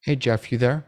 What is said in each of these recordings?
Hey, Jeff, you there?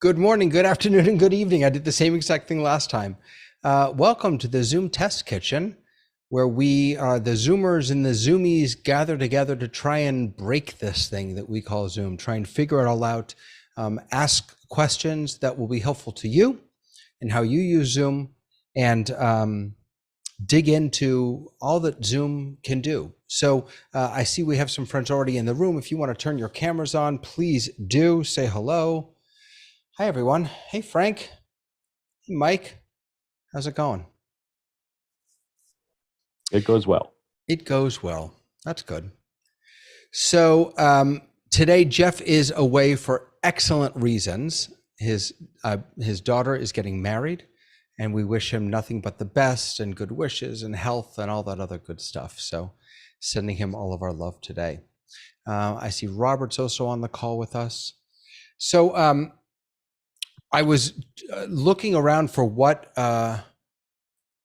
Good morning, good afternoon, and good evening. I did the same exact thing last time. Welcome to the Zoom Test Kitchen, where we, the Zoomers and the Zoomies, gather together to try and break this thing that we call Zoom, try and figure it all out, ask questions that will be helpful to you and how you use Zoom, and dig into all that Zoom can do. So I see we have some friends already in the room. If you want to turn your cameras on, please do. Say hello. Hi, everyone. Hey, Frank. Hey, Mike. How's it going? It goes well. It goes well. That's good. So today, Jeff is away for excellent reasons. His daughter is getting married, and we wish him nothing but the best and good wishes and health and all that other good stuff. So sending him all of our love today. I see Robert's also on the call with us. So I was looking around for what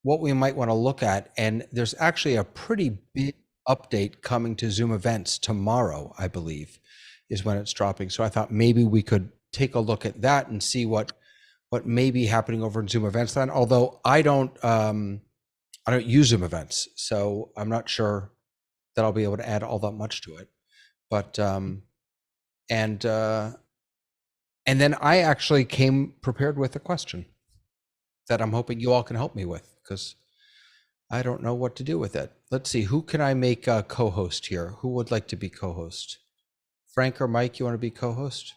we might want to look at, and there's actually a pretty big update coming to Zoom events tomorrow, I believe, is when it's dropping. So I thought maybe we could take a look at that and see what may be happening over in Zoom events then. Although I don't use Zoom events, so I'm not sure that I'll be able to add all that much to it. But and then I actually came prepared with a question that I'm hoping you all can help me with, because I don't know what to do with it. Let's see, who can I make a co-host here? Who would like to be co-host? Frank or Mike, you want to be co-host?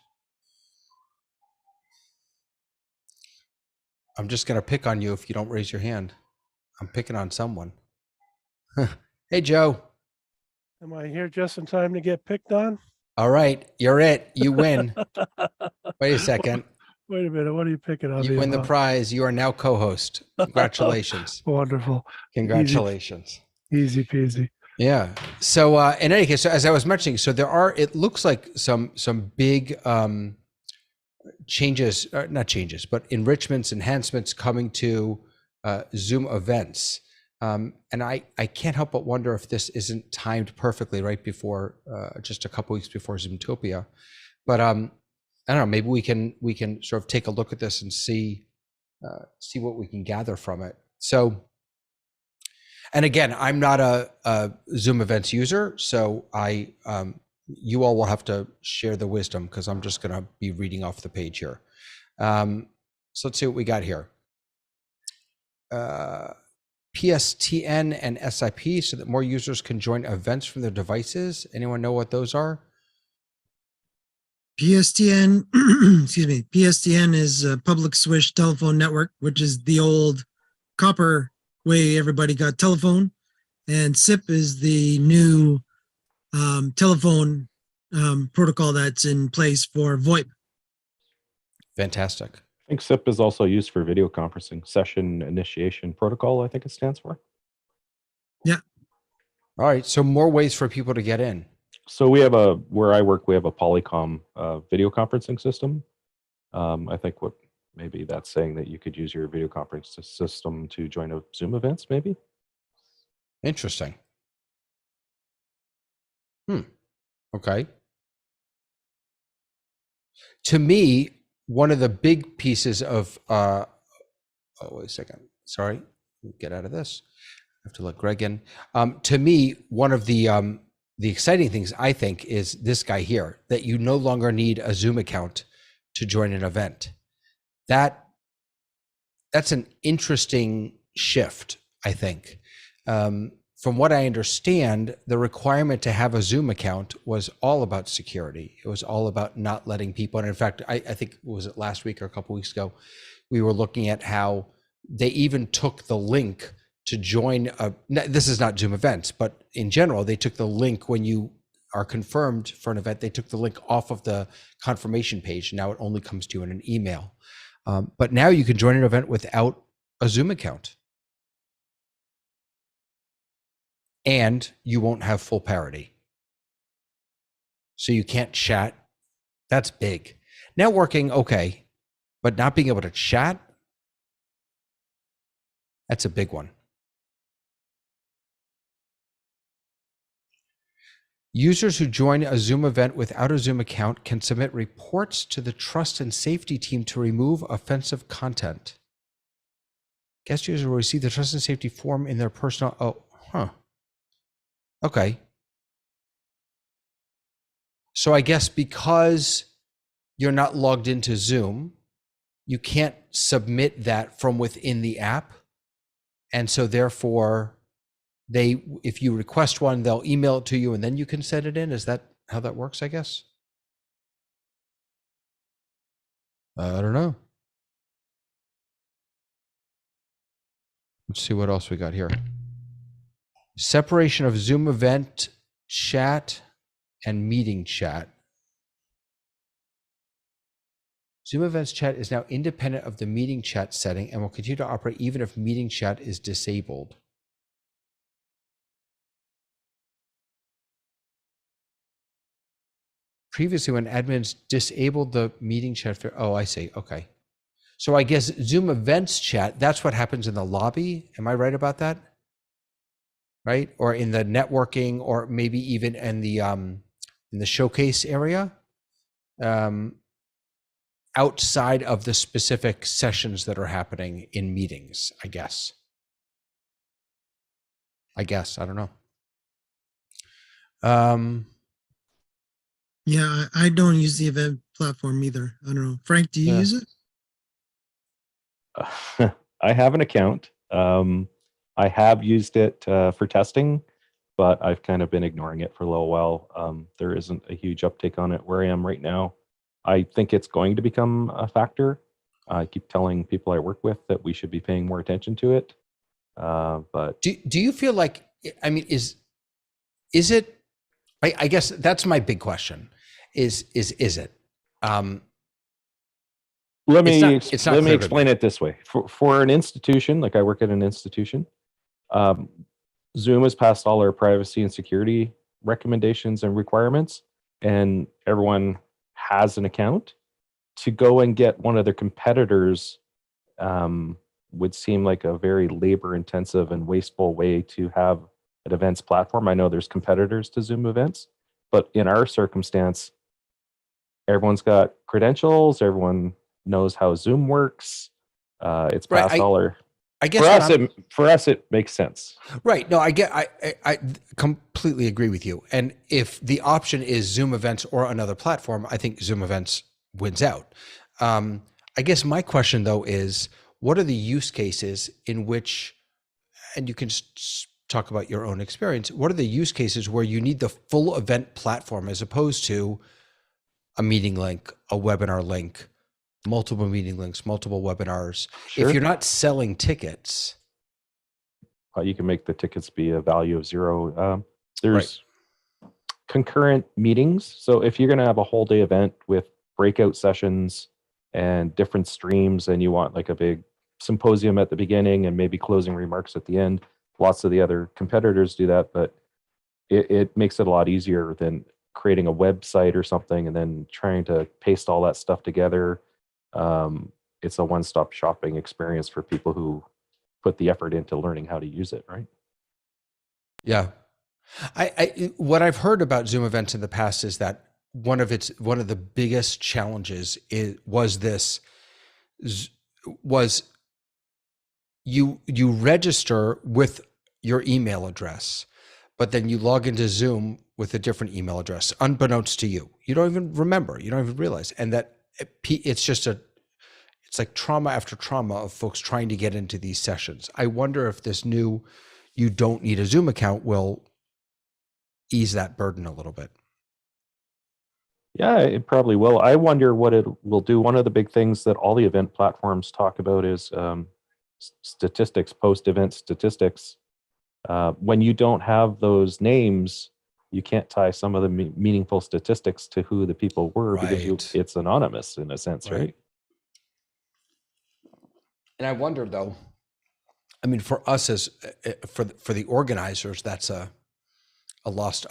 I'm just going to pick on you if you don't raise your hand. I'm picking on someone. Hey, Joe. Am I here just in time to get picked on? All right, you're it. You win. Wait a second. Wait a minute. What are you picking on? You win the prize. You are now co-host. Congratulations. Wonderful. Congratulations. Easy peasy. Yeah. So in any case, so as I was mentioning, so there are, it looks like some big changes, not changes, but enrichments, enhancements coming to Zoom events. And I can't help but wonder if this isn't timed perfectly right before, just a couple weeks before Zoomtopia. But I don't know, maybe we can sort of take a look at this and see what we can gather from it. So, and again, I'm not a Zoom events user, so you all will have to share the wisdom, because I'm just going to be reading off the page here. So let's see what we got here. PSTN and SIP, so that more users can join events from their devices. Anyone know what those are? PSTN, excuse me, PSTN is a public switch telephone network, which is the old copper way everybody got telephone. And SIP is the new telephone protocol that's in place for VoIP. Fantastic. I think SIP is also used for video conferencing, session initiation protocol, I think it stands for. Yeah. All right, so more ways for people to get in. So we have where I work, we have a Polycom video conferencing system. I think maybe that's saying that you could use your video conference system to join a Zoom events, maybe. Interesting. Okay. To me, one of the big pieces of, oh, wait a second. Sorry, get out of this. I have to let Greg in. To me, one of the exciting things, I think, is this guy here, that you no longer need a Zoom account to join an event. That's an interesting shift, I think. From what I understand, the requirement to have a Zoom account was all about security. It was all about not letting people, and in fact, I think, was it last week or a couple of weeks ago, we were looking at how they even took the link to join this is not Zoom events, but in general, they took the link when you are confirmed for an event, they took the link off of the confirmation page. Now it only comes to you in an email. But now you can join an event without a Zoom account. And you won't have full parity. So you can't chat. That's big. Networking, okay. But not being able to chat, that's a big one. Users who join a Zoom event without a Zoom account can submit reports to the trust and safety team to remove offensive content. Guest users will receive the trust and safety form in their personal. Oh, huh. Okay. So I guess because you're not logged into Zoom, you can't submit that from within the app. And so therefore, if you request one, they'll email it to you and then you can send it in. Is that how that works, I guess? I don't know. Let's see what else we got here. Separation of Zoom event chat and meeting chat. Zoom events chat is now independent of the meeting chat setting and will continue to operate even if meeting chat is disabled. Previously, when admins disabled the meeting chat, oh, I see. Okay. So I guess Zoom events chat, that's what happens in the lobby. Am I right about that? Right? Or in the networking, or maybe even in the showcase area, outside of the specific sessions that are happening in meetings, I guess. I don't know. Yeah, I don't use the event platform either. I don't know. Frank, do you use it? I have an account. I have used it for testing, but I've kind of been ignoring it for a little while. There isn't a huge uptake on it where I am right now. I think it's going to become a factor. I keep telling people I work with that we should be paying more attention to it. But do you feel like, I mean, is it, I guess that's my big question, is it? Let me clear explain it this way. For an institution, like I work at an institution, Zoom has passed all our privacy and security recommendations and requirements, and everyone has an account. To go and get one of their competitors would seem like a very labor-intensive and wasteful way to have an events platform. I know there's competitors to Zoom events, but in our circumstance, everyone's got credentials, everyone knows how Zoom works. It's past Right, all our. I guess For us, it makes sense. Right. No, I completely agree with you. And if the option is Zoom events or another platform, I think Zoom events wins out. I guess my question though is, what are the use cases in which, and you can talk about your own experience, what are the use cases where you need the full event platform as opposed to a meeting link, a webinar link, multiple meeting links, multiple webinars? Sure. If you're not selling tickets, you can make the tickets be a value of 0. There's concurrent meetings. So if you're going to have a whole day event with breakout sessions and different streams, and you want like a big symposium at the beginning and maybe closing remarks at the end, lots of the other competitors do that, but it makes it a lot easier than creating a website or something and then trying to paste all that stuff together. It's a one-stop shopping experience for people who put the effort into learning how to use it, right? Yeah. I what I've heard about Zoom events in the past is that one of the biggest challenges was you register with your email address, but then you log into Zoom with a different email address, unbeknownst to you. You don't even remember, you don't even realize. And that it's like trauma after trauma of folks trying to get into these sessions. I wonder if this new, you don't need a Zoom account will ease that burden a little bit. Yeah, it probably will. I wonder what it will do. One of the big things that all the event platforms talk about is statistics, post-event statistics. When you don't have those names, you can't tie some of the meaningful statistics to who the people were because it's anonymous in a sense, right? And I wonder though, I mean, for us as for the organizers, that's a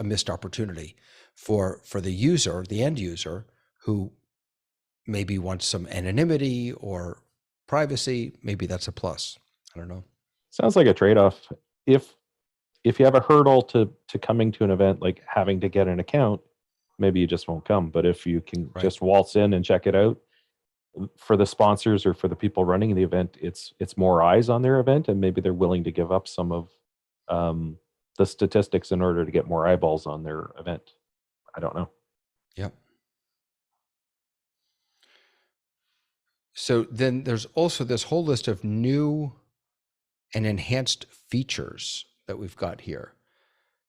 missed opportunity. For the user, the end user, who maybe wants some anonymity or privacy, maybe that's a plus. I don't know. Sounds like a trade-off. If if you have a hurdle to coming to an event, like having to get an account, maybe you just won't come. But if you can Right. just waltz in and check it out, for the sponsors or for the people running the event, it's more eyes on their event, and maybe they're willing to give up some of the statistics in order to get more eyeballs on their event. I don't know. Yep. So then there's also this whole list of new and enhanced features that we've got here.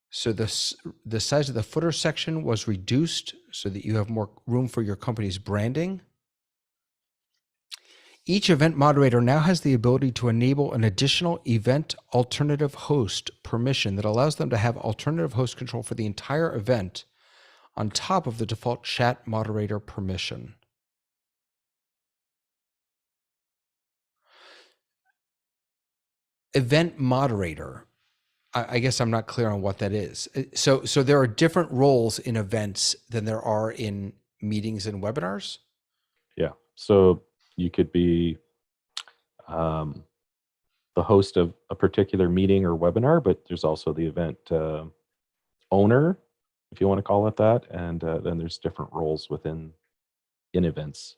So the size of the footer section was reduced so that you have more room for your company's branding. Each event moderator now has the ability to enable an additional event alternative host permission that allows them to have alternative host control for the entire event on top of the default chat moderator permission. Event moderator, I guess I'm not clear on what that is. So there are different roles in events than there are in meetings and webinars? Yeah. So you could be the host of a particular meeting or webinar, but there's also the event owner, if you want to call it that, and then there's different roles in events.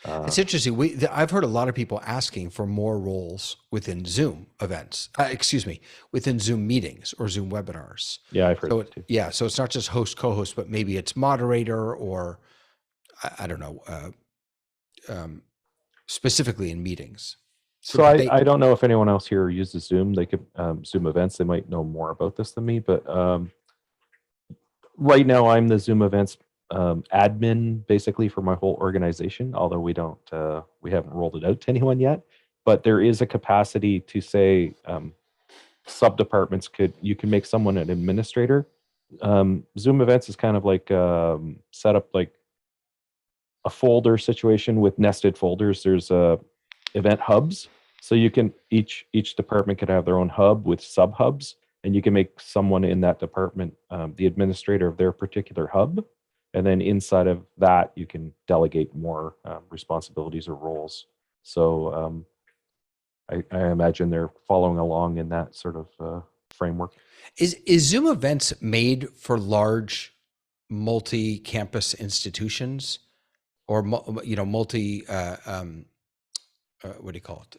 It's interesting. I've heard a lot of people asking for more roles within Zoom events. Within Zoom meetings or Zoom webinars. Yeah, I've heard So that too. yeah, so it's not just host, co-host, but maybe it's moderator or I don't know, specifically in meetings. So I don't know if anyone else here uses Zoom. They could Zoom events. They might know more about this than me, but right now I'm the Zoom events admin basically for my whole organization. Although we haven't rolled it out to anyone yet, but there is a capacity to say sub departments you can make someone an administrator. Zoom events is kind of like set up like a folder situation with nested folders. There's event hubs, so you can each department could have their own hub with sub hubs, and you can make someone in that department the administrator of their particular hub, and then inside of that you can delegate more responsibilities or roles. So I imagine they're following along in that sort of framework. Is Zoom events made for large multi-campus institutions or multi what do you call it?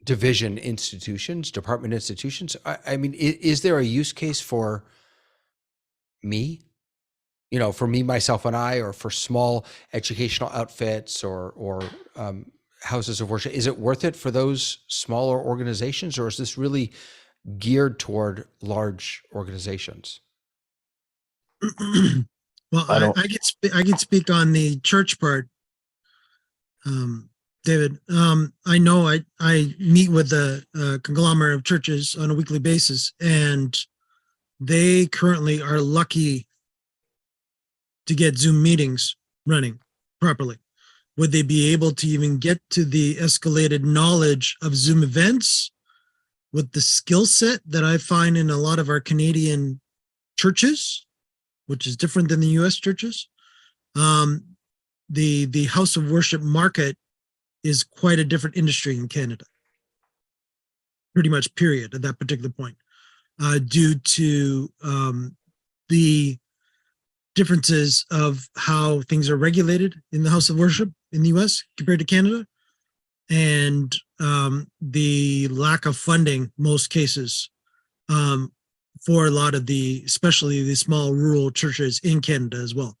Division institutions, department institutions? I mean, is there a use case for me? For me, myself, and I, or for small educational outfits or houses of worship? Is it worth it for those smaller organizations, or is this really geared toward large organizations? Well, I can speak on the church part. David, I know I meet with a conglomerate of churches on a weekly basis, and they currently are lucky to get Zoom meetings running properly. Would they be able to even get to the escalated knowledge of Zoom events with the skill set that I find in a lot of our Canadian churches, which is different than the US churches? The house of worship market is quite a different industry in Canada, pretty much period at that particular point, due to the differences of how things are regulated in the house of worship in the US compared to Canada, and the lack of funding, most cases, for a lot of especially the small rural churches in Canada as well.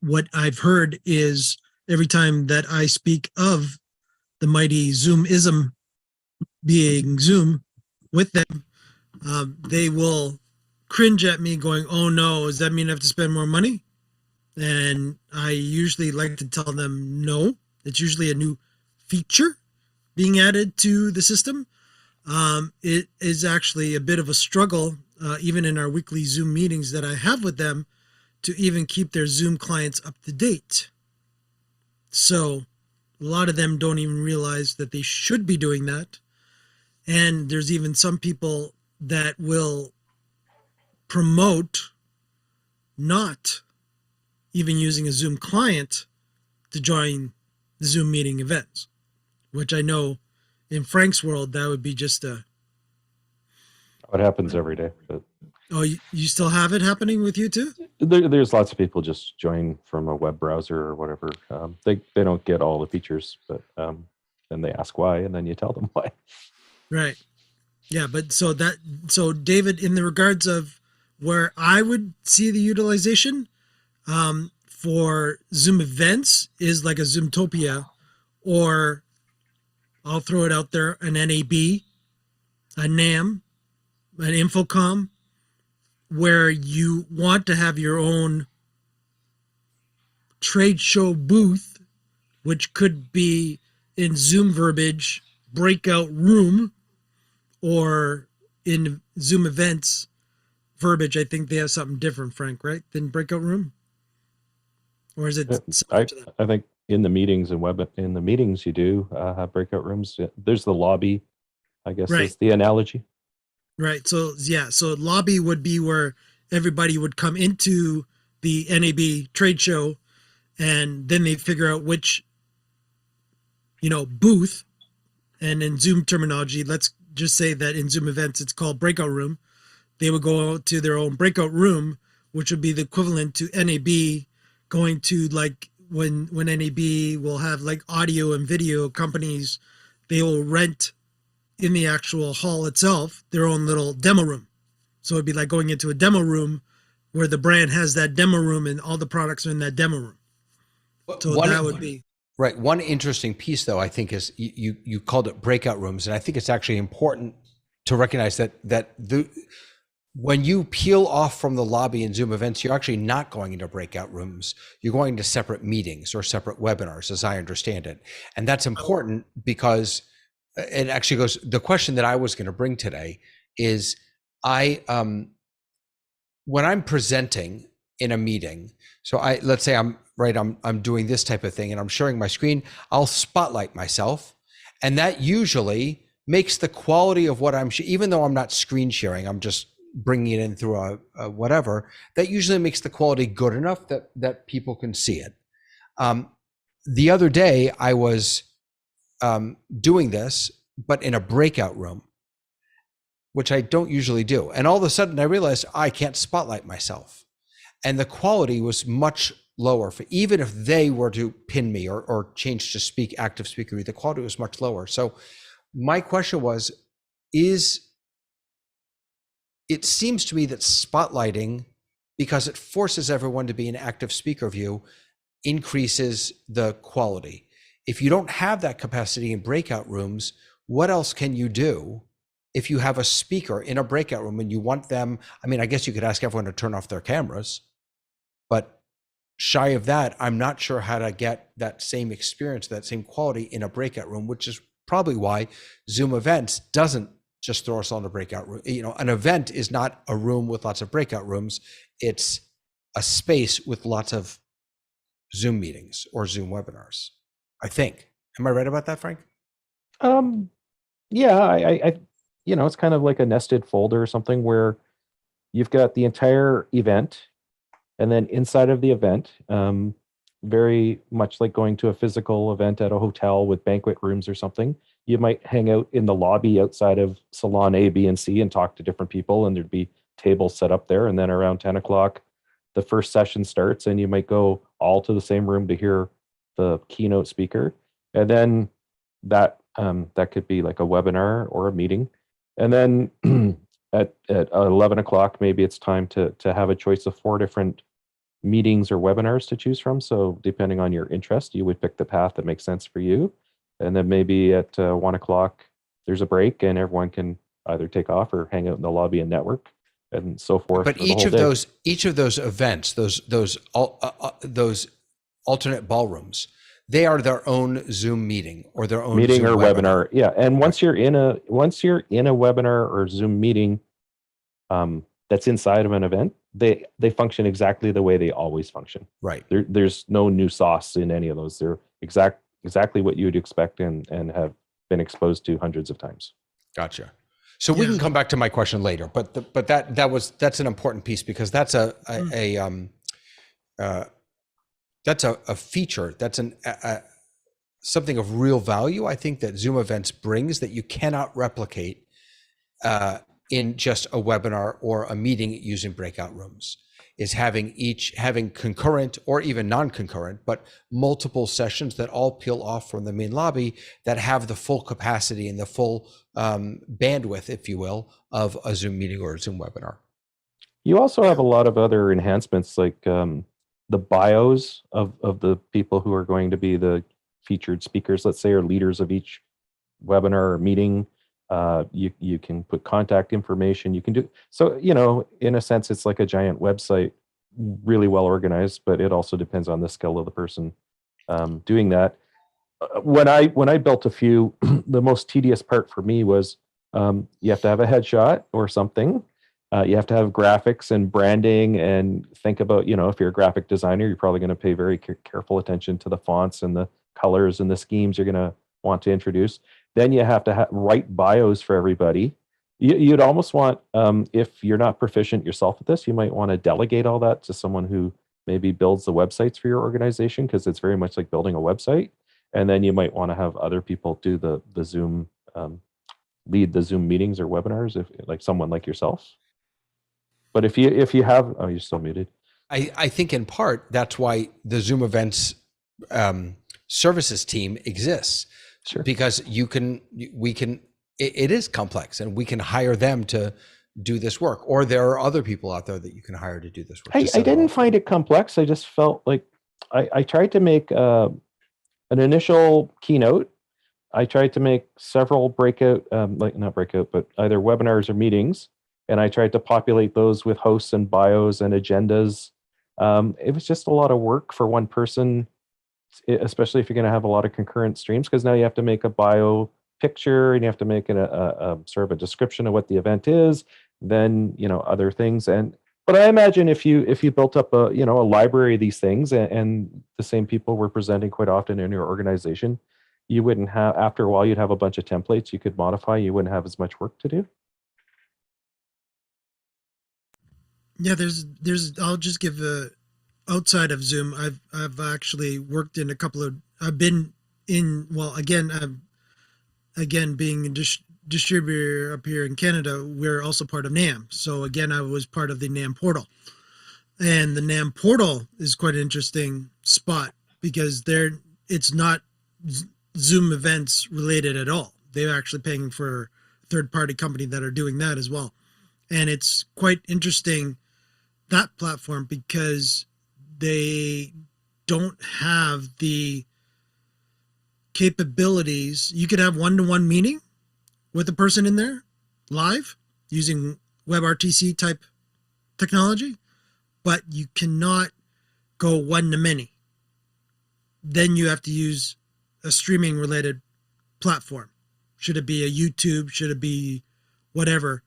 What I've heard is every time that I speak of the mighty ZoomISM being Zoom with them, they will cringe at me going, "Oh no, does that mean I have to spend more money?" And I usually like to tell them, no, it's usually a new feature being added to the system. It is actually a bit of a struggle, even in our weekly Zoom meetings that I have with them, to even keep their Zoom clients up to date. So a lot of them don't even realize that they should be doing that. And there's even some people that will promote not even using a Zoom client to join the Zoom meeting events, which I know in Frank's world, that would be just a It happens every day, but Oh, you still have it happening with you too? there's lots of people just join from a web browser or whatever. They don't get all the features, but then they ask why, and then you tell them why. Right. Yeah, but so David, in the regards of where I would see the utilization for Zoom events is like a Zoomtopia, or I'll throw it out there, an NAB, a NAM, an Infocom, where you want to have your own trade show booth, which could be in Zoom verbiage, breakout room, or in Zoom events verbiage. I think they have something different, Frank, right? Than breakout room? Or is it similar to that? I think in the meetings and in the meetings you do have breakout rooms. There's the lobby, I guess Right. is the analogy. Right. So yeah, so lobby would be where everybody would come into the NAB trade show, and then they figure out which, booth. And in Zoom terminology, let's just say that in Zoom events, it's called breakout room. They would go to their own breakout room, which would be the equivalent to NAB going to, like, when NAB will have like audio and video companies, they will rent in the actual hall itself their own little demo room. So it'd be like going into a demo room where the brand has that demo room and all the products are in that demo room. So that would be right. One interesting piece, though, I think, is you called it breakout rooms, and I think it's actually important to recognize that when you peel off from the lobby in Zoom events, you're actually not going into breakout rooms. You're going to separate meetings or separate webinars, as I understand it, and that's important because it actually goes. The question that I was going to bring today is, when I'm presenting in a meeting, so let's say I'm doing this type of thing and I'm sharing my screen, I'll spotlight myself, and that usually makes the quality of what even though I'm not screen sharing, I'm just bringing it in through a whatever, that usually makes the quality good enough that people can see it. The other day I was doing this, but in a breakout room, which I don't usually do. And all of a sudden I realized I can't spotlight myself. And the quality was much lower for even if they were to pin me or change to active speaker view, the quality was much lower. So my question was, it seems to me that spotlighting, because it forces everyone to be in active speaker view, increases the quality. If you don't have that capacity in breakout rooms, what else can you do? If you have a speaker in a breakout room and you want them, I guess you could ask everyone to turn off their cameras, but shy of that, I'm not sure how to get that same experience, that same quality in a breakout room, which is probably why Zoom events doesn't just throw us all in a breakout room. An event is not a room with lots of breakout rooms. It's a space with lots of Zoom meetings or Zoom webinars, I think. Am I right about that, Frank? Yeah, I it's kind of like a nested folder or something where you've got the entire event, and then inside of the event, very much like going to a physical event at a hotel with banquet rooms or something, you might hang out in the lobby outside of salon A, B, and C and talk to different people, and there'd be tables set up there. And then around 10 o'clock, the first session starts, and you might go all to the same room to hear the keynote speaker. And then that could be like a webinar or a meeting. And then at 11 o'clock, maybe it's time to have a choice of 4 different meetings or webinars to choose from. So depending on your interest, you would pick the path that makes sense for you. And then maybe at 1 o'clock, there's a break and everyone can either take off or hang out in the lobby and network and so forth. But each of those events, those alternate ballrooms, they are their own Zoom meeting or their own meeting Zoom or webinar. Yeah. And once you're in a webinar or Zoom meeting that's inside of an event, they function exactly the way they always function. Right. There's no new sauce in any of those. They're exactly what you would expect and have been exposed to hundreds of times. Gotcha. So we can come back to my question later, but that's an important piece because that's a feature, that's something of real value, I think, that Zoom events brings that you cannot replicate in just a webinar or a meeting using breakout rooms, is having concurrent or even non-concurrent, but multiple sessions that all peel off from the main lobby that have the full capacity and the full bandwidth, if you will, of a Zoom meeting or a Zoom webinar. You also have a lot of other enhancements, like the bios of the people who are going to be the featured speakers, let's say, or leaders of each webinar or meeting. You can put contact information. You can do so. In a sense, it's like a giant website, really well organized. But it also depends on the skill of the person doing that. When I built a few, the most tedious part for me was you have to have a headshot or something. You have to have graphics and branding, and think about, if you're a graphic designer, you're probably going to pay very careful attention to the fonts and the colors and the schemes you're going to want to introduce. Then you have to write bios for everybody. You'd almost want, if you're not proficient yourself at this, you might want to delegate all that to someone who maybe builds the websites for your organization, because it's very much like building a website. And then you might want to have other people do the Zoom, lead the Zoom meetings or webinars, if like someone like yourself. But if you have, oh, you're still muted. I think in part that's why the Zoom events services team exists. Sure. Because it is complex, and we can hire them to do this work, or there are other people out there that you can hire to do this work. I didn't find it complex. I just felt like I tried to make an initial keynote. I tried to make several breakout, not breakout, but either webinars or meetings. And I tried to populate those with hosts and bios and agendas. It was just a lot of work for one person, especially if you're going to have a lot of concurrent streams, because now you have to make a bio picture, and you have to make a sort of a description of what the event is, then other things. But I imagine if you built up a library of these things, and the same people were presenting quite often in your organization, you wouldn't have, after a while, you'd have a bunch of templates you could modify. You wouldn't have as much work to do. Yeah, I'll just give outside of Zoom, I've actually worked in I've been in, well, again, being a distributor up here in Canada, we're also part of NAM. So again, I was part of the NAM portal, and the NAM portal is quite an interesting spot, because it's not Zoom events related at all. They're actually paying for a third-party company that are doing that as well. And it's quite interesting, that platform, because they don't have the capabilities. You could have one-to-one meeting with a person in there live using WebRTC type technology, but you cannot go one-to-many. Then you have to use a streaming related platform. Should it be a YouTube? Should it be whatever?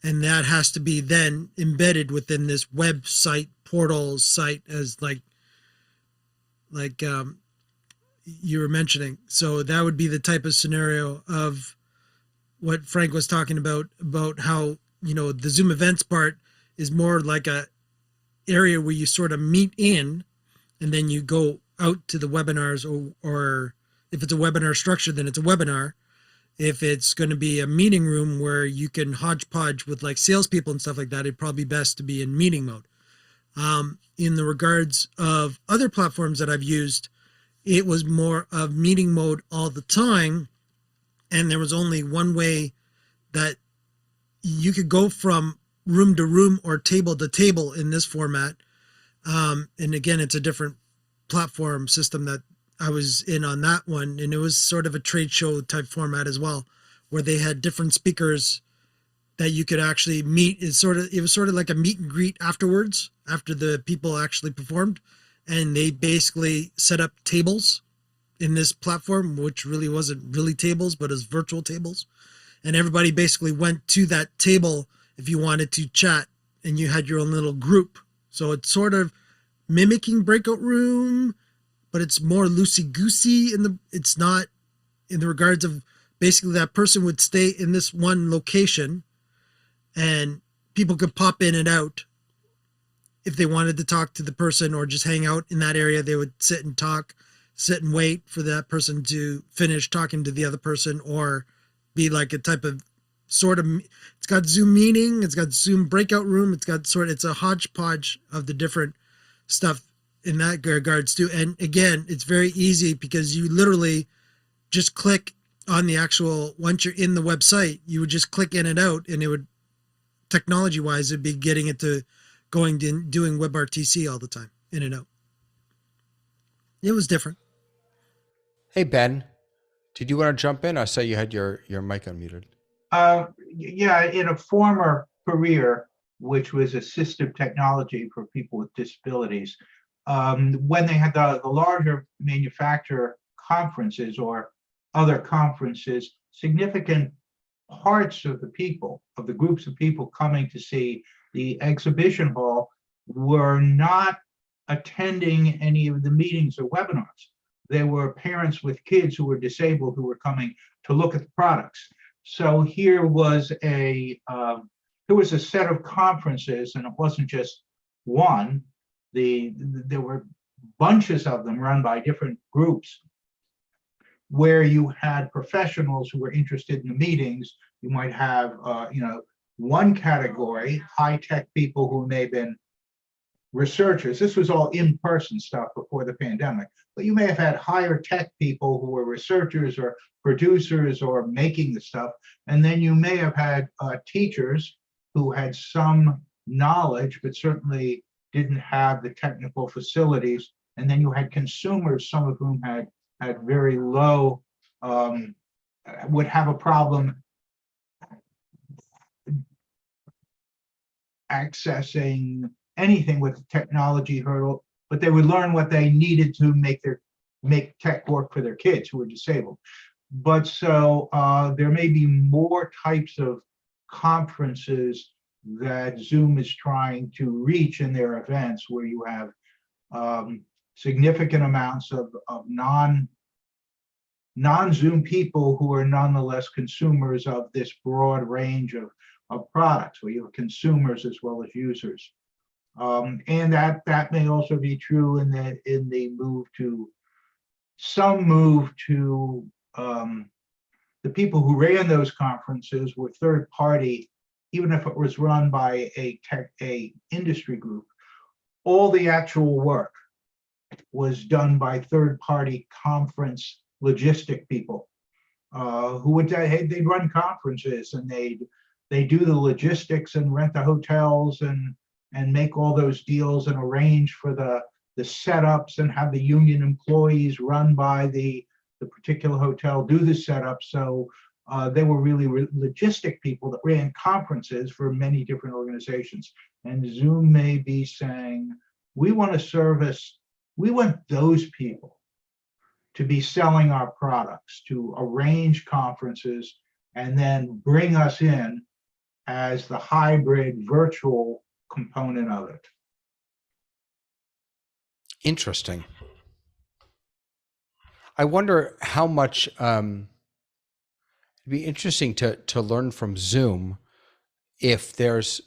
And that has to be then embedded within this website portal site, as like you were mentioning. So that would be the type of scenario of what Frank was talking about how, the Zoom events part is more like a area where you sort of meet in, and then you go out to the webinars, or if it's a webinar structure, then it's a webinar. If it's going to be a meeting room where you can hodgepodge with like salespeople and stuff like that, it'd probably be best to be in meeting mode. In the regards of other platforms that I've used, it was more of meeting mode all the time. And there was only one way that you could go from room to room or table to table in this format. And again, it's a different platform system that I was in on that one, and it was sort of a trade show type format as well, where they had different speakers that you could actually meet. It was sort of like a meet and greet afterwards, after the people actually performed, and they basically set up tables in this platform, which really wasn't really tables, but as virtual tables, and everybody basically went to that table if you wanted to chat, and you had your own little group. So it's sort of mimicking breakout room, but it's more loosey-goosey it's not in the regards of basically that person would stay in this one location, and people could pop in and out if they wanted to talk to the person or just hang out in that area. They would sit and wait for that person to finish talking to the other person, or be like a type of sort of, it's got Zoom meeting, it's got Zoom breakout room, it's a hodgepodge of the different stuff in that regards too. And again, it's very easy because you literally just click on the actual, once you're in the website, you would just click in and out, and it would, technology wise, it'd be getting it to doing WebRTC all the time, in and out. It was different. Hey, Ben, did you want to jump in? I saw you had your mic unmuted. Yeah, in a former career, which was assistive technology for people with disabilities, when they had the larger manufacturer conferences or other conferences, significant parts of the groups of people coming to see the exhibition hall were not attending any of the meetings or webinars. They were parents with kids who were disabled who were coming to look at the products. So here was a set of conferences, and it wasn't just one. There were bunches of them run by different groups, where you had professionals who were interested in the meetings. You might have, one category, high-tech people who may have been researchers. This was all in-person stuff before the pandemic, but you may have had higher tech people who were researchers or producers or making the stuff. And then you may have had teachers who had some knowledge, but certainly didn't have the technical facilities. And then you had consumers, some of whom had very low, would have a problem accessing anything with the technology hurdle, but they would learn what they needed to make tech work for their kids who were disabled. But so there may be more types of conferences that Zoom is trying to reach in their events, where you have significant amounts of non-Zoom people who are nonetheless consumers of this broad range of products, where you have consumers as well as users. And that may also be true in the move to the people who ran those conferences were third party, even if it was run by a industry group. All the actual work was done by third party conference logistic people who would they'd run conferences, and they do the logistics and rent the hotels and make all those deals and arrange for the setups and have the union employees run by the particular hotel do the setup. So they were really logistic people that ran conferences for many different organizations. And Zoom may be saying, we want those people to be selling our products, to arrange conferences, and then bring us in as the hybrid virtual component of it. Interesting. I wonder how much it'd be interesting to learn from Zoom if there's,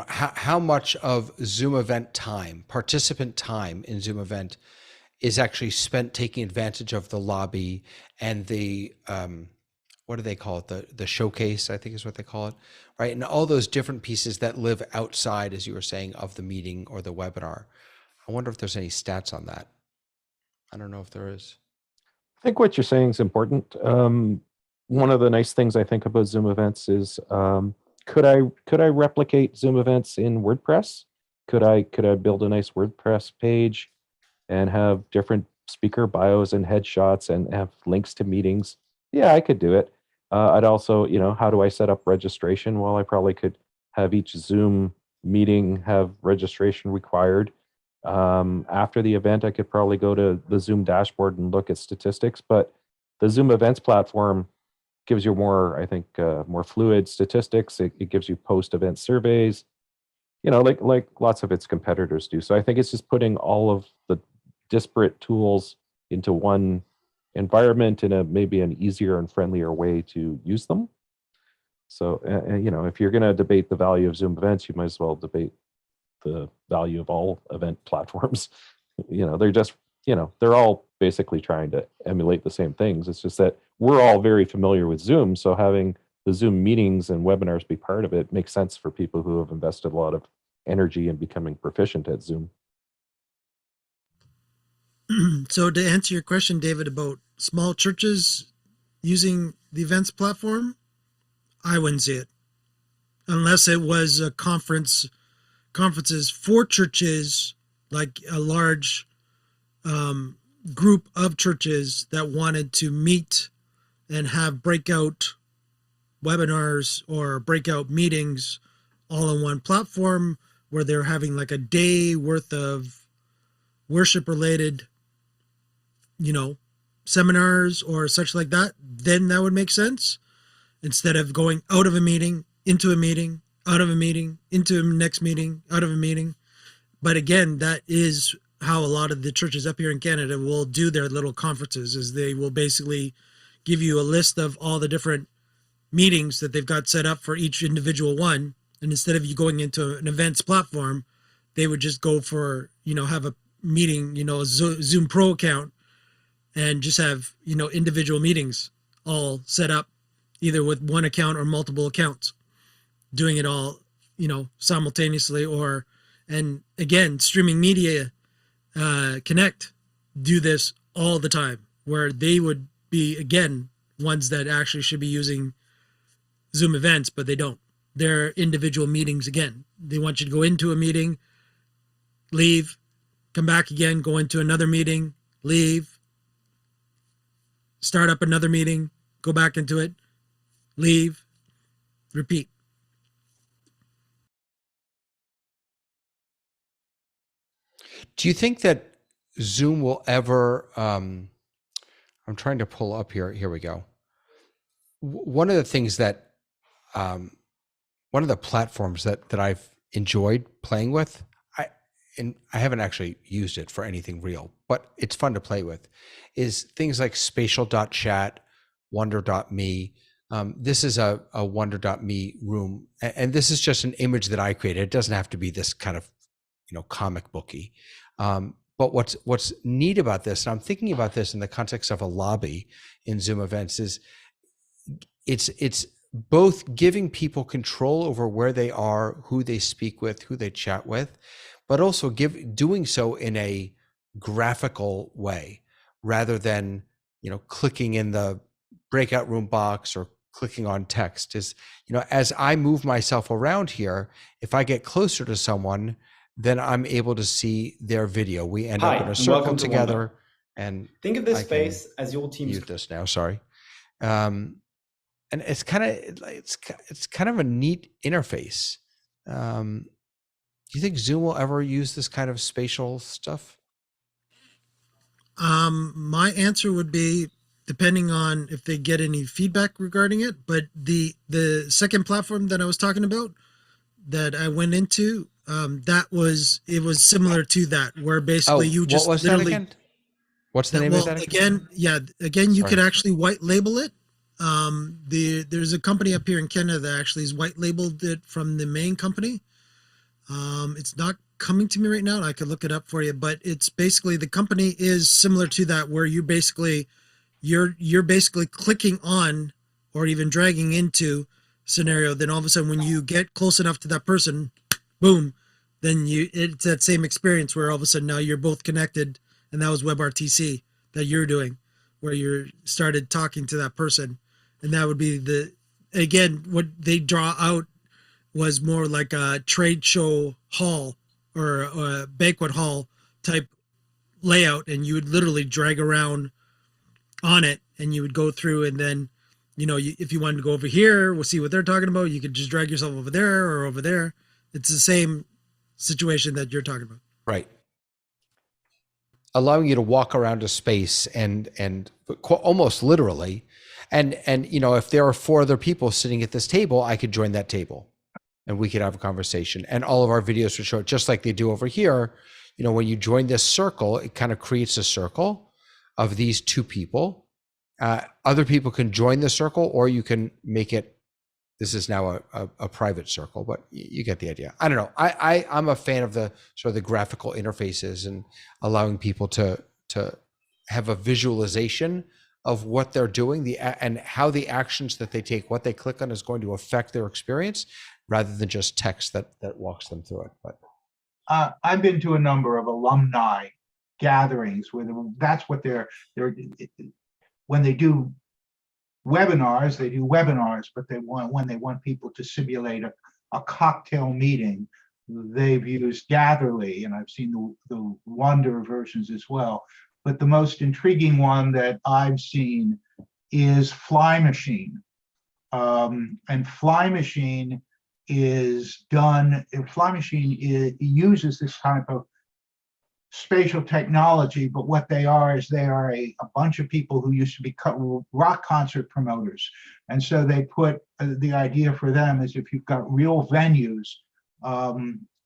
how much of Zoom event time, participant time in Zoom event is actually spent taking advantage of the lobby and the, what do they call it? The showcase, I think is what they call it, right? And all those different pieces that live outside, as you were saying, of the meeting or the webinar. I wonder if there's any stats on that. I don't know if there is. I think what you're saying is important. One of the nice things I think about Zoom events is, could I replicate Zoom events in WordPress? Could I build a nice WordPress page and have different speaker bios and headshots and have links to meetings? Yeah, I could do it. I'd also, how do I set up registration? Well, I probably could have each Zoom meeting have registration required. After the event, I could probably go to the Zoom dashboard and look at statistics, but the Zoom events platform gives you more, I think, more fluid statistics. It gives you post-event surveys, like lots of its competitors do. So I think it's just putting all of the disparate tools into one environment in maybe an easier and friendlier way to use them. So, if you're going to debate the value of Zoom events, you might as well debate the value of all event platforms. They're just, they're all basically trying to emulate the same things. It's just that we're all very familiar with Zoom. So having the Zoom meetings and webinars be part of it makes sense for people who have invested a lot of energy in becoming proficient at Zoom. So to answer your question, David, about small churches using the events platform, I wouldn't see it unless it was a conferences for churches, like a large group of churches that wanted to meet and have breakout webinars or breakout meetings all on one platform where they're having like a day worth of worship related, seminars or such like that, then that would make sense. Instead of going out of a meeting, into a meeting, out of a meeting, into a next meeting, out of a meeting. But again, that is how a lot of the churches up here in Canada will do their little conferences, is they will basically give you a list of all the different meetings that they've got set up for each individual one. And instead of you going into an events platform, they would just go for, have a meeting, a Zoom Pro account and just have, individual meetings all set up either with one account or multiple accounts, doing it all, simultaneously. And again, streaming media, Connect do this all the time, where they would be, again, ones that actually should be using Zoom events, but they don't. They're individual meetings. Again, they want you to go into a meeting, leave, come back again, go into another meeting, leave, start up another meeting, go back into it, leave, repeat. Do you think that Zoom will ever, I'm trying to pull up here. Here we go. One of the things that, one of the platforms that I've enjoyed playing with, I haven't actually used it for anything real, but it's fun to play with, is things like spatial.chat, wonder.me. This is a wonder.me room. And this is just an image that I created. It doesn't have to be this kind of, comic booky. But what's neat about this, and I'm thinking about this in the context of a lobby in Zoom events, is it's both giving people control over where they are, who they speak with, who they chat with, but also doing so in a graphical way rather than, clicking in the breakout room box or clicking on text. Is, as I move myself around here, if I get closer to someone, then I'm able to see their video. We end up in a circle together, and think of this space as your team's. Use this now. Sorry, and it's kind of a neat interface. Do you think Zoom will ever use this kind of spatial stuff? My answer would be depending on if they get any feedback regarding it. But the second platform that I was talking about that I went into, it was similar to that, where basically you just what was literally. That again? What's the name of that again? You could actually white label it. There's a company up here in Canada that actually has white labeled it from the main company. It's not coming to me right now. I could look it up for you, but it's basically, the company is similar to that, where you're basically clicking on or even dragging into scenario. Then all of a sudden, when you get close enough to that person, boom, then it's that same experience where all of a sudden now you're both connected. And that was WebRTC that you're doing, where you started talking to that person. And that would be again, what they draw out was more like a trade show hall or a banquet hall type layout. And you would literally drag around on it and you would go through, and then, if you wanted to go over here, we'll see what they're talking about. You could just drag yourself over there or over there. It's the same situation that you're talking about. Right. Allowing you to walk around a space and almost literally, and if there are 4 other people sitting at this table, I could join that table and we could have a conversation, and all of our videos would show it just like they do over here. When you join this circle, it kind of creates a circle of these 2 people. Other people can join the circle, or you can make it, this is now a private circle, but you get the idea. I don't know. I'm a fan of the sort of the graphical interfaces and allowing people to have a visualization of what they're doing, and how the actions that they take, what they click on, is going to affect their experience, rather than just text that walks them through it. But I've been to a number of alumni gatherings where that's what they're when they do webinars, they do webinars, but when they want people to simulate a cocktail meeting, they've used Gatherly, and I've seen the Wonder versions as well. But the most intriguing one that I've seen is Fly Machine. And Fly Machine uses this type of spatial technology, but what they are is they are a bunch of people who used to be rock concert promoters. And so they put the idea for them is if you've got real venues,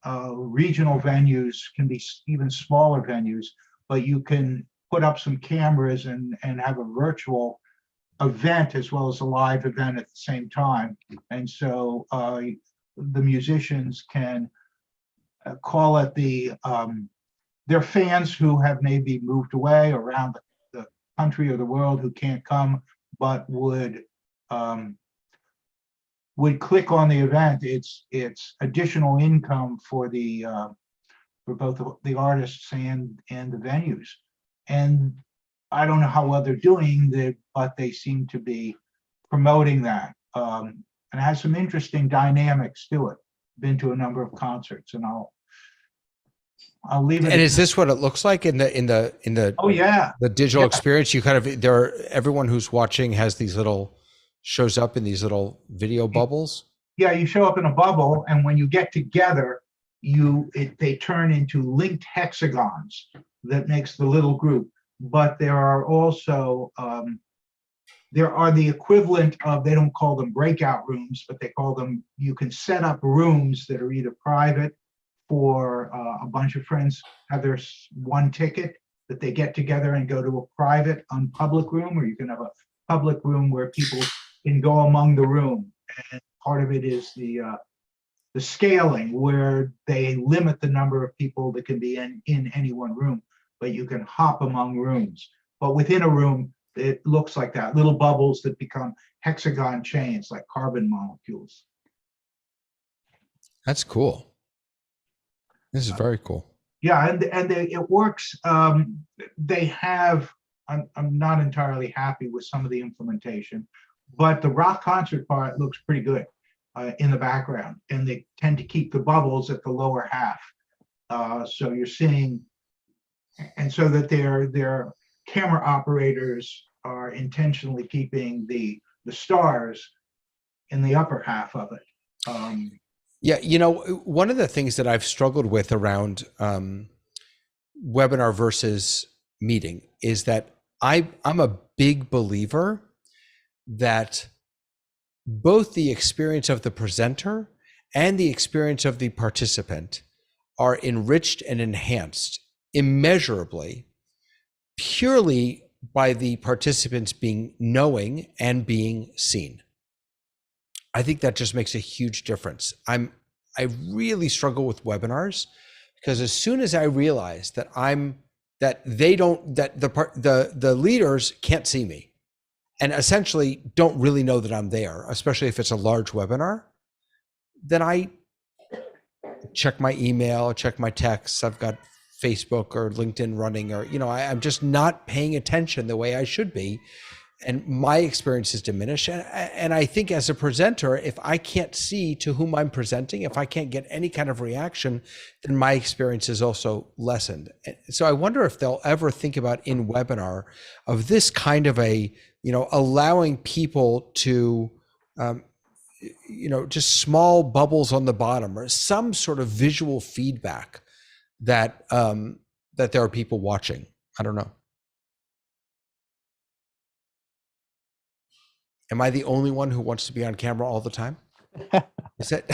regional venues can be even smaller venues, but you can put up some cameras and have a virtual event as well as a live event at the same time. And so the musicians can call it their fans who have maybe moved away around the country or the world who can't come, but would click on the event. It's additional income for both the artists and the venues. And I don't know how well they're doing that, but they seem to be promoting that. And it has some interesting dynamics to it. Been to a number of concerts, and I'll leave it. And is this what it looks like in the Oh yeah, the digital Yeah. experience? You kind of everyone who's watching has these shows up in these little video bubbles. Yeah, you show up in a bubble, and when you get together, they turn into linked hexagons that makes the little group. But there are also the equivalent of, they don't call them breakout rooms, but they call them, you can set up rooms that are either private for a bunch of friends have their one ticket that they get together and go to a private unpublic room, or you can have a public room where people can go among the room. And part of it is the scaling, where they limit the number of people that can be in any one room, but you can hop among rooms. But within a room, it looks like that, little bubbles that become hexagon chains like carbon molecules. That's cool. This is very cool. Yeah, and it works. They have, I'm not entirely happy with some of the implementation, but the rock concert part looks pretty good in the background, and they tend to keep the bubbles at the lower half. So you're seeing, and so that their camera operators are intentionally keeping the stars in the upper half of it. Yeah, one of the things that I've struggled with around webinar versus meeting is that I'm a big believer that both the experience of the presenter and the experience of the participant are enriched and enhanced immeasurably purely by the participants being knowing and being seen. I think that just makes a huge difference. I really struggle with webinars because as soon as I realize that the leaders can't see me and essentially don't really know that I'm there, especially if it's a large webinar, then I check my email, check my texts. I've got Facebook or LinkedIn running, or, I'm just not paying attention the way I should be. And my experience is diminished. And I think as a presenter, if I can't see to whom I'm presenting, if I can't get any kind of reaction, then my experience is also lessened. So I wonder if they'll ever think about in webinar of this kind of allowing people to, just small bubbles on the bottom or some sort of visual feedback that there are people watching. I don't know. Am I the only one who wants to be on camera all the time? Is it?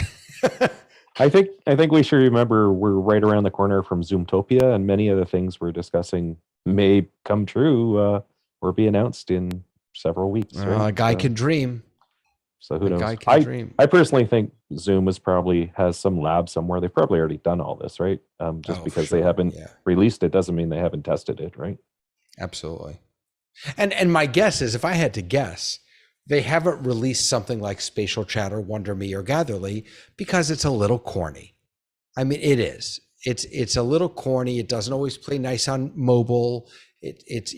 I think we should remember we're right around the corner from Zoomtopia, and many of the things we're discussing may come true or be announced in several weeks. Right? A guy can dream. So who knows? Guy can dream. I personally think Zoom has some lab somewhere. They've probably already done all this, right? Just because they haven't released it doesn't mean they haven't tested it, right? Absolutely. And my guess is, if I had to guess, they haven't released something like Spatial Chat or WonderMe or Gatherly because it's a little corny. I mean, it is. It's a little corny. It doesn't always play nice on mobile. It's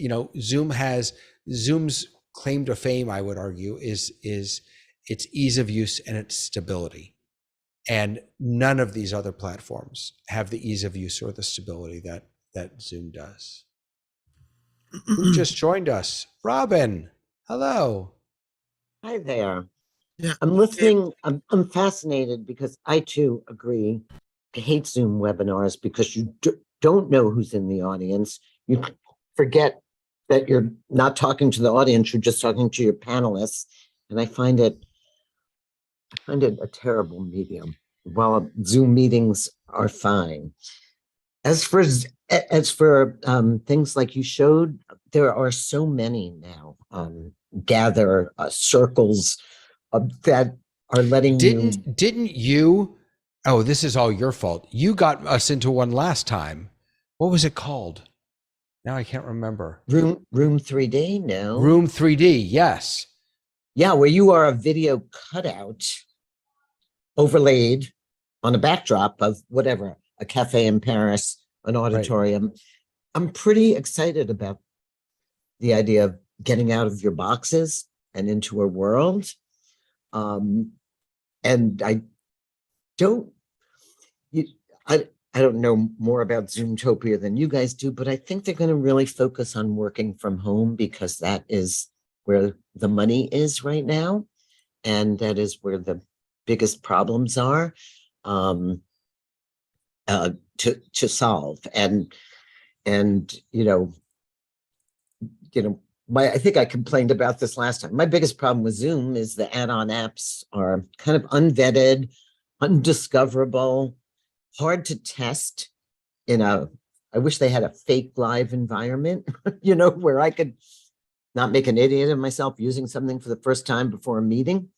Zoom's claim to fame, I would argue, is its ease of use and its stability. And none of these other platforms have the ease of use or the stability that Zoom does. Who just joined us? Robin, hello. Hi there. Yeah. I'm listening. I'm fascinated because I too agree. I hate Zoom webinars because you don't know who's in the audience. You forget that you're not talking to the audience. You're just talking to your panelists. And I find it a terrible medium. While Zoom meetings are fine. As for things like you showed, there are so many now. Gather circles that are letting Didn't you? Oh, this is all your fault. You got us into one last time. What was it called? Now I can't remember. Room 3D now. Room 3D. Yes. Yeah, where you are a video cutout overlaid on a backdrop of whatever, a cafe in Paris, an auditorium. Right. I'm pretty excited about the idea of getting out of your boxes and into a world. And I don't know more about Zoomtopia than you guys do, but I think they're going to really focus on working from home because that is where the money is right now. And that is where the biggest problems are to solve. And I think I complained about this last time. My biggest problem with Zoom is the add-on apps are kind of unvetted, undiscoverable, hard to test I wish they had a fake live environment, where I could not make an idiot of myself using something for the first time before a meeting.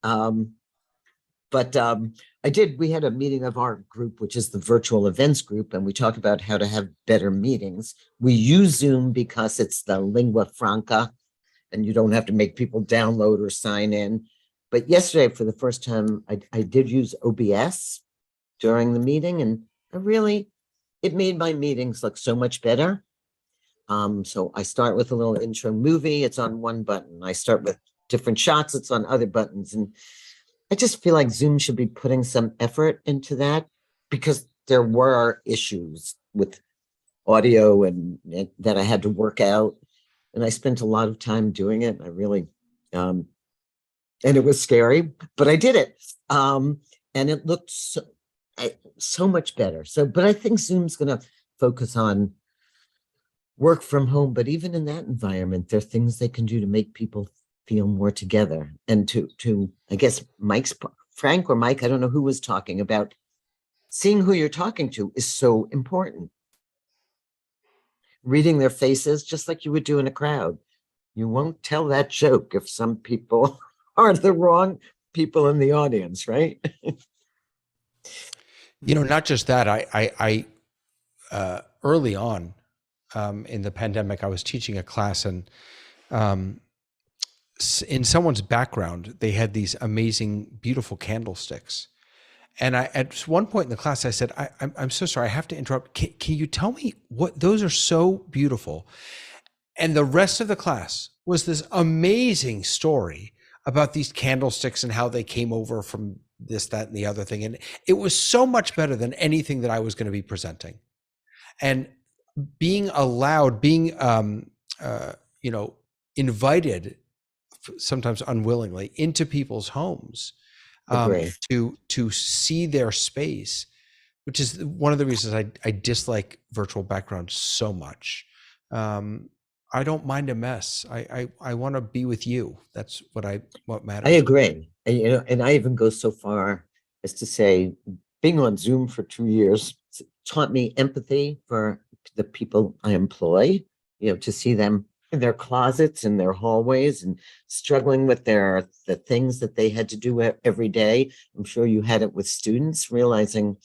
We had a meeting of our group, which is the virtual events group, and we talk about how to have better meetings. We use Zoom because it's the lingua franca, and you don't have to make people download or sign in. But yesterday, for the first time, I did use OBS during the meeting, and it made my meetings look so much better. So I start with a little intro movie. It's on one button. I start with different shots. It's on other buttons. And I just feel like Zoom should be putting some effort into that because there were issues with audio and that I had to work out. And I spent a lot of time doing it. I really, and it was scary, but I did it. And it looked so much better. But I think Zoom's going to focus on work from home. But even in that environment, there are things they can do to make people feel more together. And to I guess Frank or Mike, I don't know who was talking about, seeing who you're talking to is so important. Reading their faces, just like you would do in a crowd. You won't tell that joke if some people are the wrong people in the audience, right? Not just that. I early on in the pandemic, I was teaching a class, and in someone's background, they had these amazing, beautiful candlesticks. And at one point in the class, I said, I'm so sorry, I have to interrupt. Can you tell me what, those are so beautiful. And the rest of the class was this amazing story about these candlesticks and how they came over from this, that, and the other thing. And it was so much better than anything that I was going to be presenting. And being allowed, invited, sometimes unwillingly, into people's homes to see their space, which is one of the reasons I dislike virtual backgrounds so much. I don't mind a mess. I want to be with you. That's what matters. I agree. And I even go so far as to say, being on Zoom for 2 years taught me empathy for the people I employ, to see them in their closets, in their hallways, and struggling with the things that they had to do every day. I'm sure you had it with students, realizing,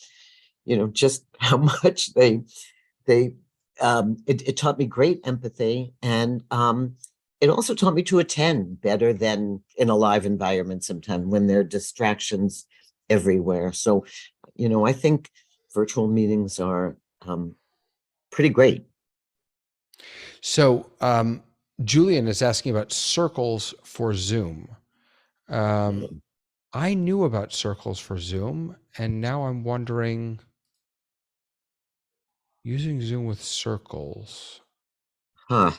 just how much they it taught me great empathy, and it also taught me to attend better than in a live environment sometimes when there are distractions everywhere. So, I think virtual meetings are pretty great. So Julian is asking about circles for Zoom. I knew about circles for Zoom, and now I'm wondering, using Zoom with circles. Huh.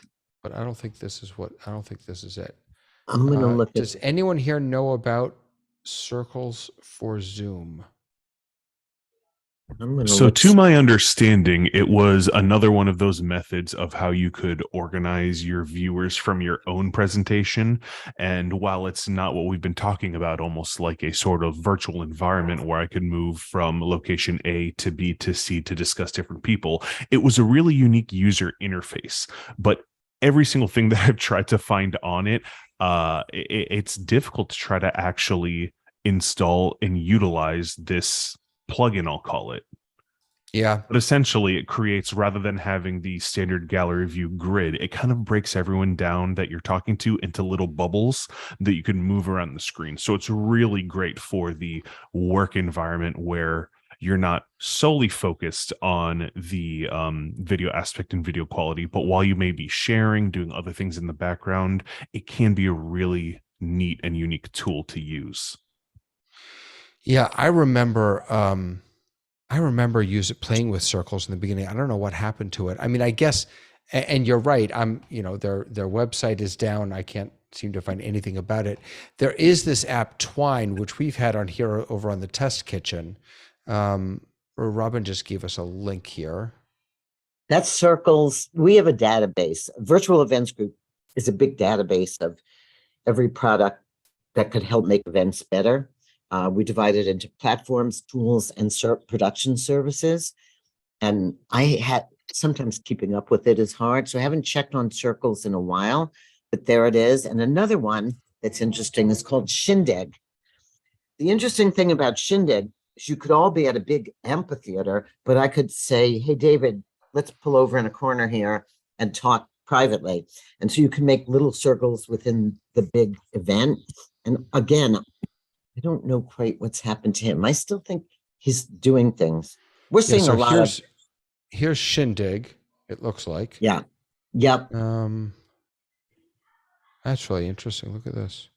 But I don't think this is it. I'm going to look at. Does anyone here know about circles for Zoom? So to my understanding, it was another one of those methods of how you could organize your viewers from your own presentation. And while it's not what we've been talking about, almost like a sort of virtual environment where I could move from location A to B to C to discuss different people, it was a really unique user interface. But every single thing that I've tried to find on it, it's difficult to try to actually install and utilize this plugin, I'll call it. Yeah. But essentially it creates, rather than having the standard gallery view grid, it kind of breaks everyone down that you're talking to into little bubbles that you can move around the screen. So it's really great for the work environment where you're not solely focused on the video aspect and video quality, but while you may be sharing, doing other things in the background, it can be a really neat and unique tool to use. Yeah, I remember playing with circles in the beginning. I don't know what happened to it. I mean, I guess, and you're right. Their website is down. I can't seem to find anything about it. There is this app Twine, which we've had on here over on the test kitchen. Robin just gave us a link here. That's Circles. We have a database. Virtual Events Group is a big database of every product that could help make events better. We divide it into platforms, tools, and production services. And I had sometimes keeping up with it is hard. So I haven't checked on Circles in a while, but there it is. And another one that's interesting is called Shindig. The interesting thing about Shindig is you could all be at a big amphitheater, but I could say, hey, David, let's pull over in a corner here and talk privately. And so you can make little circles within the big event. And again, I don't know quite what's happened to him. I still think he's doing things. We're seeing a lot of. Here's Shindig. It looks like. Yeah. Yep. That's really interesting. Look at this.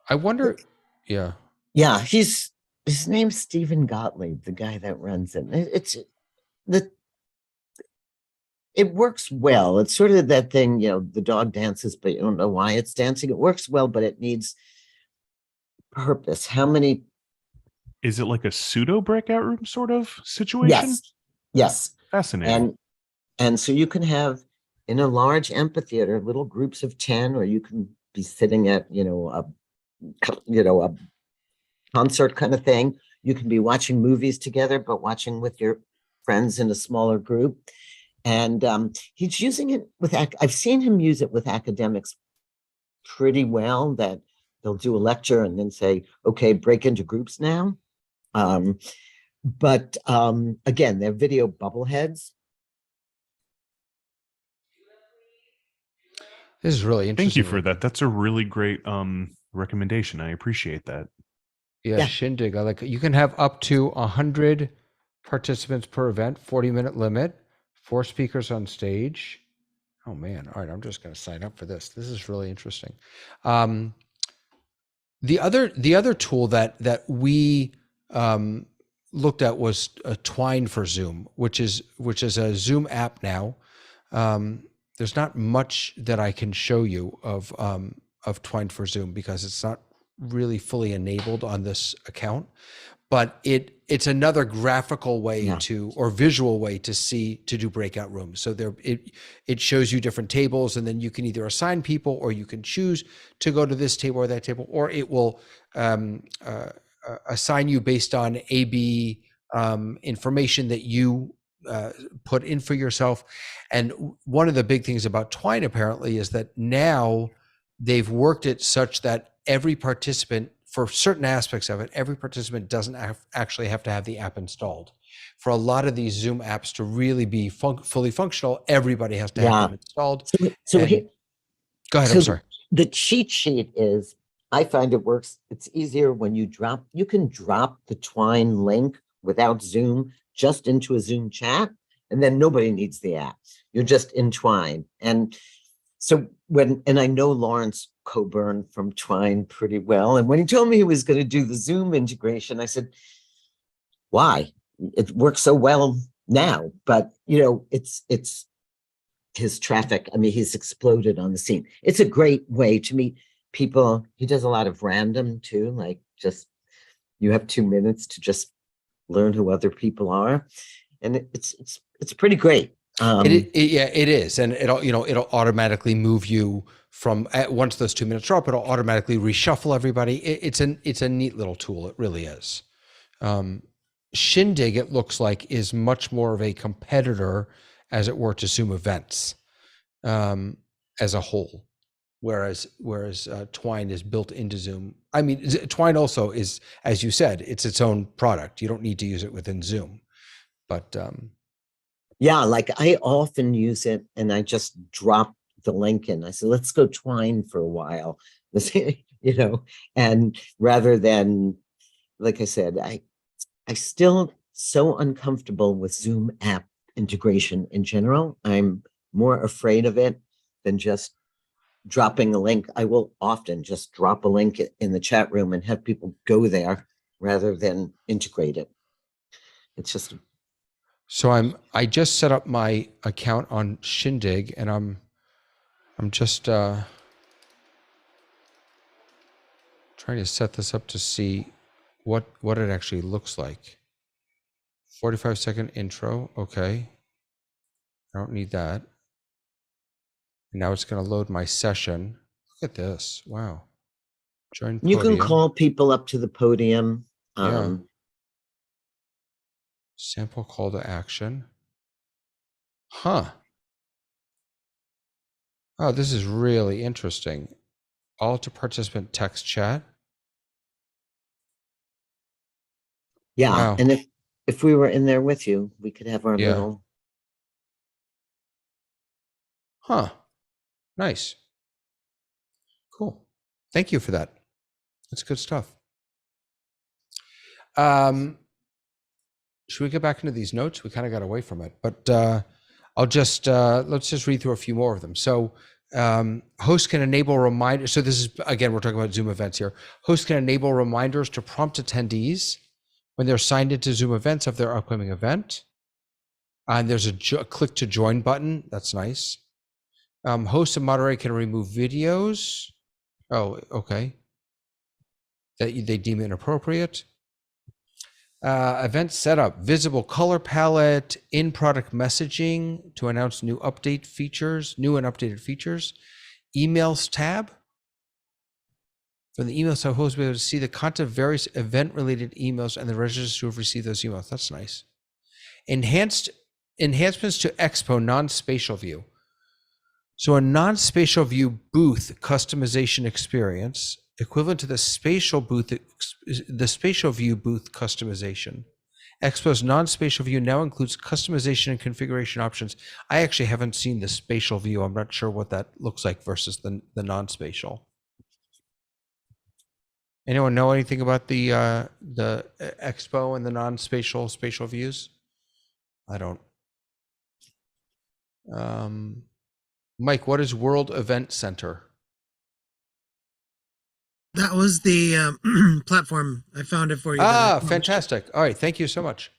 I wonder. Yeah. Yeah. His name's Stephen Gottlieb, the guy that runs it. It works well. It's sort of that thing, the dog dances, but you don't know why it's dancing. It works well, but it needs purpose. How many? Is it like a pseudo breakout room sort of situation? Yes. Fascinating. And so you can have in a large amphitheater little groups of 10, or you can be sitting at a concert kind of thing. You can be watching movies together, but watching with your friends in a smaller group. And he's using it with. I've seen him use it with academics pretty well. That they'll do a lecture and then say, okay, break into groups now. But again, they're video bubbleheads. This is really interesting. Thank you for that. That's a really great recommendation. I appreciate that. Yeah, Shindig. I like it. You can have up to 100 participants per event, 40-minute limit, 4 speakers on stage. Oh man. All right. I'm just going to sign up for this. This is really interesting. The other tool that we looked at was Twine for Zoom, which is a Zoom app now. There's not much that I can show you of Twine for Zoom because it's not really fully enabled on this account, but it's another graphical way or visual way to do breakout rooms. So it shows you different tables, and then you can either assign people, or you can choose to go to this table or that table, or it will assign you based on A/B information that you put in for yourself. And one of the big things about Twine apparently is that now they've worked it such that every participant for certain aspects of it, every participant doesn't actually have to have the app installed. For a lot of these Zoom apps to really be fully functional, everybody has to have them installed. So And- Go ahead, I'm sorry. The cheat sheet is, I find it works. It's easier when you can drop the Twine link without Zoom just into a Zoom chat, and then nobody needs the app. You're just in Twine. And so and I know Lawrence Coburn from Twine pretty well. And when he told me he was going to do the Zoom integration, I said, why? It works so well now, but it's his traffic. I mean, he's exploded on the scene. It's a great way to meet people. He does a lot of random too, like just you have 2 minutes to just learn who other people are, and it's pretty great. It is, and it'll automatically move you from once those 2 minutes are up. It'll automatically reshuffle everybody. It's a neat little tool. It really is. Shindig, it looks like, is much more of a competitor, as it were, to Zoom Events as a whole, whereas Twine is built into Zoom. I mean, Twine also is, as you said, it's its own product. You don't need to use it within Zoom, but yeah, like I often use it, and I just drop the link in. I said, let's go Twine for a while, and rather than, like I said, I still so uncomfortable with Zoom app integration in general. I'm more afraid of it than just dropping a link. I will often just drop a link in the chat room and have people go there rather than integrate it. It's just. So I just set up my account on Shindig, and I'm just trying to set this up to see what it actually looks like. 45-second intro. Okay. I don't need that. And now it's going to load my session. Look at this. Wow. Join podium. You can call people up to the podium. Yeah. Sample call to action. Huh. Oh, this is really interesting. All to participant text chat. Yeah. Wow. And if we were in there with you, we could have our Yeah. little. Huh. Nice. Cool. Thank you for that. That's good stuff. Should we get back into these notes? We kind of got away from it, but I'll just let's just read through a few more of them. So hosts can enable reminders. So this is, again, we're talking about Zoom events here. Hosts can enable reminders to prompt attendees when they're signed into Zoom events of their upcoming event. And there's a click to join button. That's nice. Host and moderator can remove videos. Oh, okay. That they deem inappropriate. Event setup, visible color palette, in-product messaging to announce new and updated features. Emails tab. From the emails tab, hosts will be able to see the content of various event-related emails and the registrants who have received those emails. That's nice. Enhancements to Expo non-spatial view. So a non-spatial view booth customization experience equivalent to the spatial view booth customization. Expo's non-spatial view now includes customization and configuration options. I actually haven't seen the spatial view. I'm not sure what that looks like versus the non-spatial. Anyone know anything about the Expo and the non-spatial spatial views? I don't. Mike, what is World Event Center? That was the platform. I found it for you. Fantastic. All right. Thank you so much.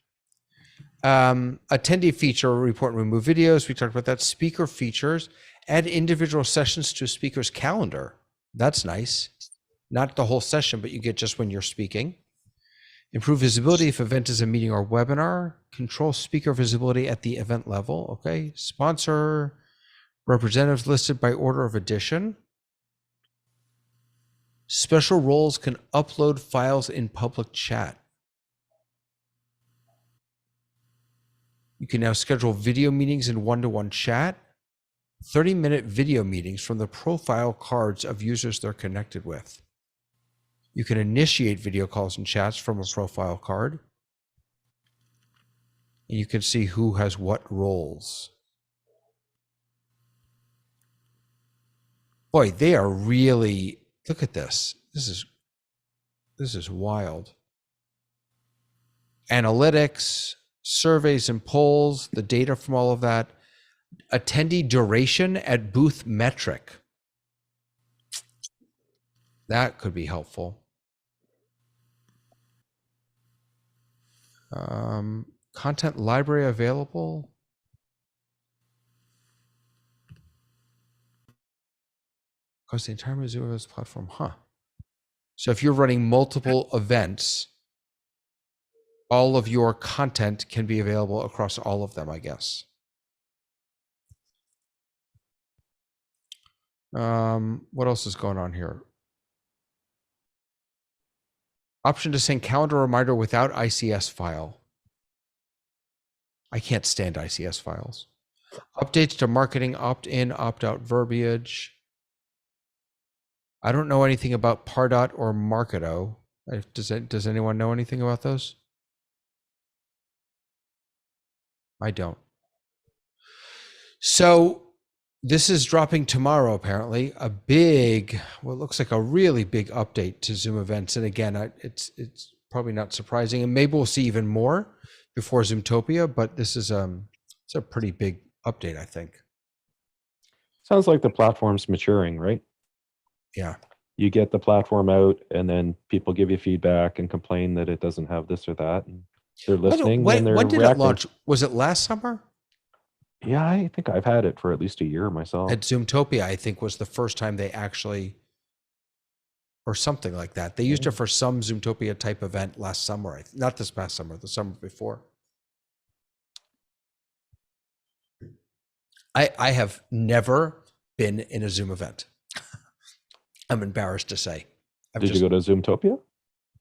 Attendee feature, report and remove videos. We talked about that. Speaker features, add individual sessions to a speaker's calendar. That's nice. Not the whole session, but you get just when you're speaking. Improve visibility if event is a meeting or webinar. Control speaker visibility at the event level. Okay. Sponsor representatives listed by order of addition. Special roles can upload files in public chat. You can now schedule video meetings in one-to-one chat, 30-minute video meetings from the profile cards of users they're connected with. You can initiate video calls and chats from a profile card. And you can see who has what roles. Boy, they are really, look at this. This is wild. Analytics, surveys and polls, the data from all of that. Attendee duration at booth metric. That could be helpful. Content library available. Across the entire ZoomOSC platform, huh? So if you're running multiple events, all of your content can be available across all of them, I guess. What else is going on here? Option to send calendar reminder without ICS file. I can't stand ICS files. Updates to marketing, opt-in, opt-out verbiage. I don't know anything about Pardot or Marketo. Does anyone know anything about those? I don't. So this is dropping tomorrow, apparently. A big, what looks like a really big update to Zoom events. And again, it's probably not surprising. And maybe we'll see even more before Zoomtopia, but this is it's a pretty big update, I think. Sounds like the platform's maturing, right? Yeah. You get the platform out and then people give you feedback and complain that it doesn't have this or that. And they're listening and they're when did reacting. it launch? Was it last summer? Yeah, I think I've had it for at least a year myself. At Zoomtopia, I think was the first time they actually, or something like that. They used it for some Zoomtopia type event last summer. Not this past summer, the summer before. I have never been in a Zoom event. I'm embarrassed to say. Did you go to Zoomtopia?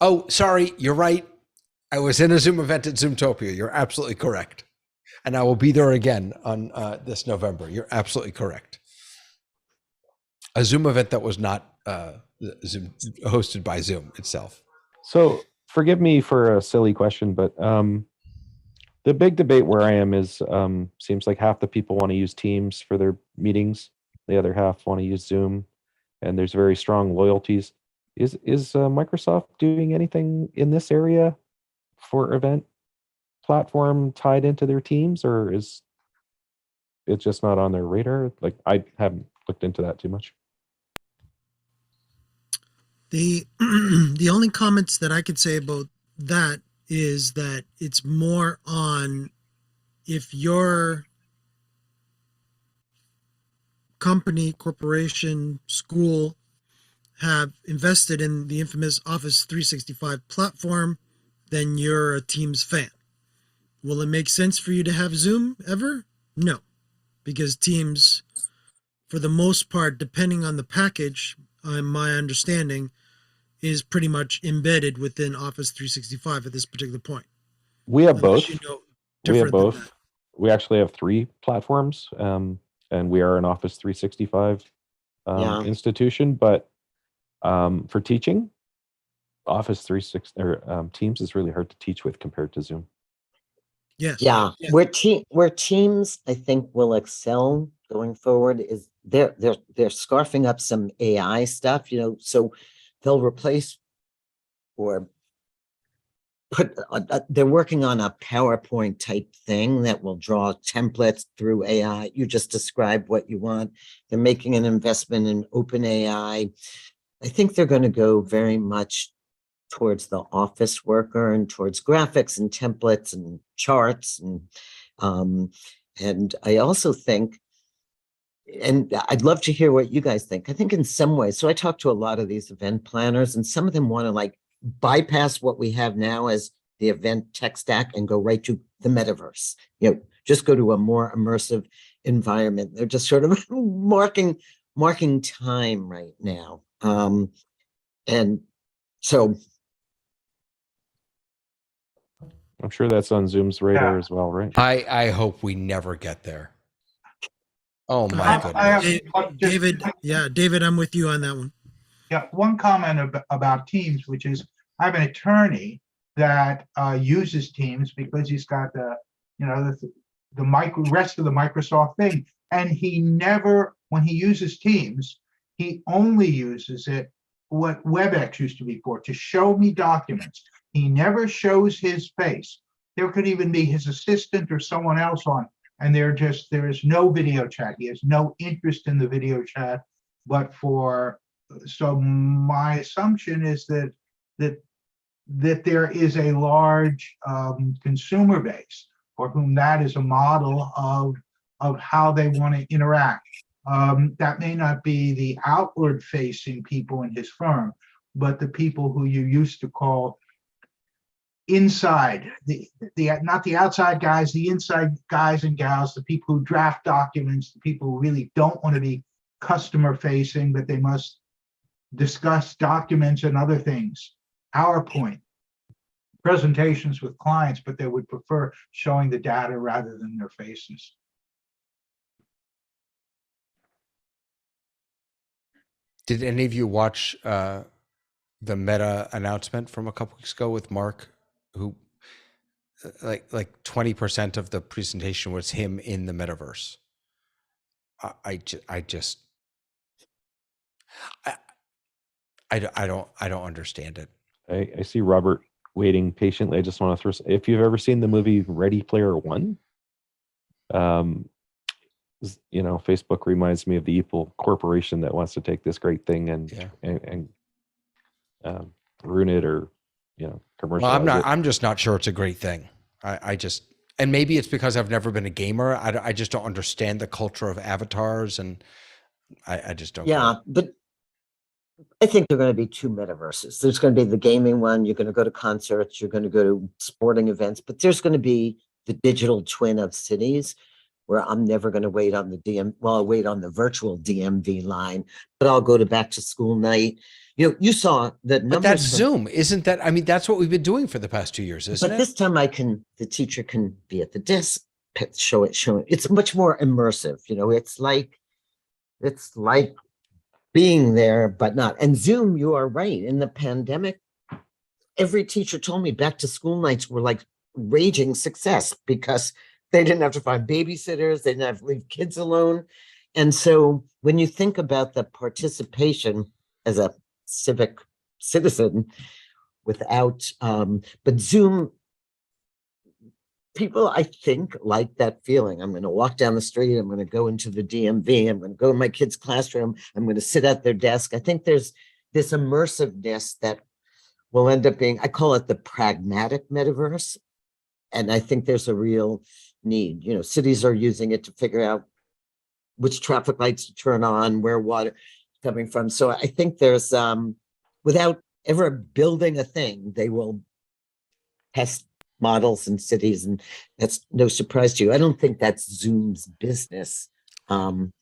Oh, sorry. You're right. I was in a Zoom event at Zoomtopia. You're absolutely correct. And I will be there again on this November. You're absolutely correct. A Zoom event that was not Zoom, hosted by Zoom itself. So forgive me for a silly question, but the big debate where I am is seems like half the people want to use Teams for their meetings. The other half want to use Zoom. And there's very strong loyalties. Is Microsoft doing anything in this area for event platform tied into their Teams, or is it just not on their radar? Like, I haven't looked into that too much. The only comments that I could say about that is that it's more on if your company, corporation, school have invested in the infamous Office 365 platform, then you're a Teams fan. Will it make sense for you to have Zoom ever? No, because Teams, for the most part, depending on the package, my understanding, is pretty much embedded within Office 365 at this particular point. We have both. We have different than both. that. We actually have 3 platforms, and we are an Office 365 institution. But for teaching, Office 365 or Teams is really hard to teach with compared to Zoom. Yes. Yeah, where Teams I think will excel going forward is they're scarfing up some AI stuff, so they'll replace or put they're working on a PowerPoint type thing that will draw templates through AI. You just described what you want. They're making an investment in OpenAI. I think they're going to go very much towards the office worker and towards graphics and templates and charts. And I also think, and I'd love to hear what you guys think. I think in some ways, so I talk to a lot of these event planners and some of them want to like bypass what we have now as the event tech stack and go right to the metaverse, just go to a more immersive environment. They're just sort of marking time right now. And so I'm sure that's on Zoom's radar as well, right? I hope we never get there. Oh my goodness. David, I'm with you on that one. Yeah, one comment about Teams, which is I have an attorney that uses Teams because he's got the, you know, the rest of the Microsoft thing. And he never, when he uses Teams, he only uses it what WebEx used to be for, to show me documents. He never shows his face. There could even be his assistant or someone else on, and there is no video chat. He has no interest in the video chat. But so my assumption is that there is a large consumer base for whom that is a model of how they want to interact. That may not be the outward facing people in his firm, but the people who you used to call inside, not the outside guys, the inside guys and gals, the people who draft documents, the people who really don't want to be customer facing, but they must discuss documents and other things, PowerPoint, presentations with clients, but they would prefer showing the data rather than their faces. Did any of you watch the Meta announcement from a couple weeks ago with Mark, who like 20% of the presentation was him in the metaverse? I don't understand it. I see Robert waiting patiently. I just want to throw, if you've ever seen the movie Ready Player One, you know, Facebook reminds me of the evil corporation that wants to take this great thing and ruin it, or, you know, commercialize Well, it. I'm just not sure it's a great thing. I just, and maybe it's because I've never been a gamer. I just don't understand the culture of avatars, and I just don't. Yeah, but I think there are going to be two metaverses. There's going to be the gaming one. You're going to go to concerts. You're going to go to sporting events. But there's going to be the digital twin of cities, where I'm never going to wait on the I'll wait on the virtual DMV line, but I'll go to back to school night. You know, you saw the numbers. But that's Zoom, isn't that? I mean, that's what we've been doing for the past 2 years, isn't it? But this time the teacher can be at the desk, show it. It's much more immersive. You know, it's like being there, but not. And Zoom, you are right. In the pandemic, every teacher told me back to school nights were like raging success because they didn't have to find babysitters. They didn't have to leave kids alone. And so when you think about the participation as a civic citizen without, but Zoom, people, I think, like that feeling. I'm going to walk down the street. I'm going to go into the DMV. I'm going to go to my kid's classroom. I'm going to sit at their desk. I think there's this immersiveness that will end up being, I call it the pragmatic metaverse. And I think there's a real need. You know, cities are using it to figure out which traffic lights to turn on, where water is coming from. So I think there's, without ever building a thing, they will test models in cities, and that's no surprise to you. I don't think that's Zoom's business. And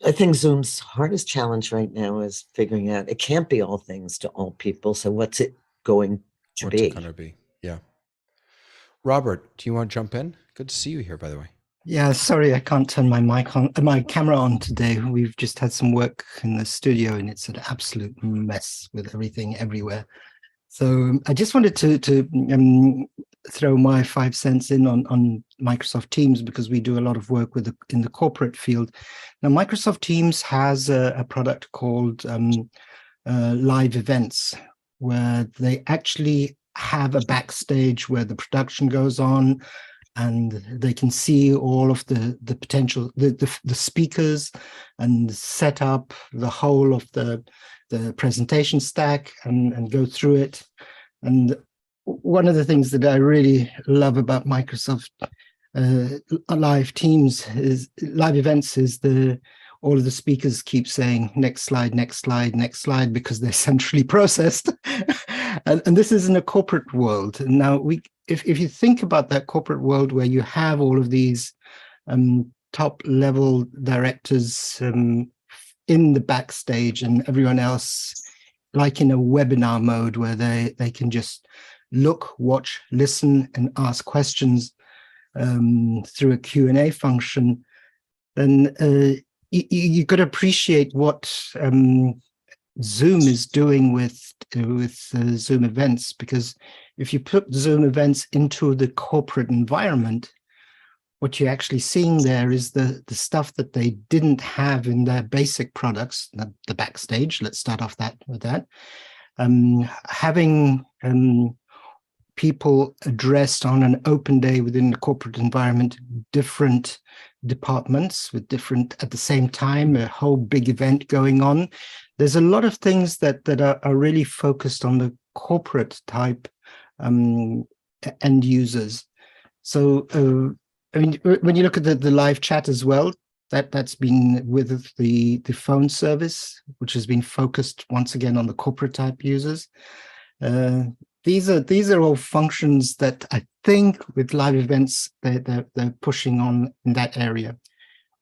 I think Zoom's hardest challenge right now is figuring out, it can't be all things to all people. So what's it going to be? What's it going to be? Yeah. Robert, do you want to jump in? Good to see you here, by the way. Yeah, sorry, I can't turn my my camera on today. We've just had some work in the studio, and it's an absolute mess with everything everywhere. So I just wanted to throw my 5 cents in on Microsoft Teams, because we do a lot of work in the corporate field. Now, Microsoft Teams has a product called live events, where they actually have a backstage where the production goes on, and they can see all of the potential, the speakers, and set up the whole of the presentation stack and go through it. And one of the things that I really love about Microsoft live Teams is live events is all of the speakers keep saying next slide, next slide, next slide, because they're centrally processed. and this is in a corporate world. Now, if you think about that corporate world where you have all of these top level directors in the backstage, and everyone else like in a webinar mode where they can just look, watch, listen, and ask questions through a Q&A function, then you got to appreciate what Zoom is doing with Zoom events, because if you put Zoom events into the corporate environment, what you're actually seeing there is the stuff that they didn't have in their basic products, the backstage. Let's start off with that. Having people addressed on an open day within the corporate environment, different departments with different, at the same time, a whole big event going on. There's a lot of things that are really focused on the corporate type end users. So, I mean, when you look at the live chat as well, that's been with the phone service, which has been focused once again on the corporate type users. These are all functions that I think with live events they're pushing on in that area.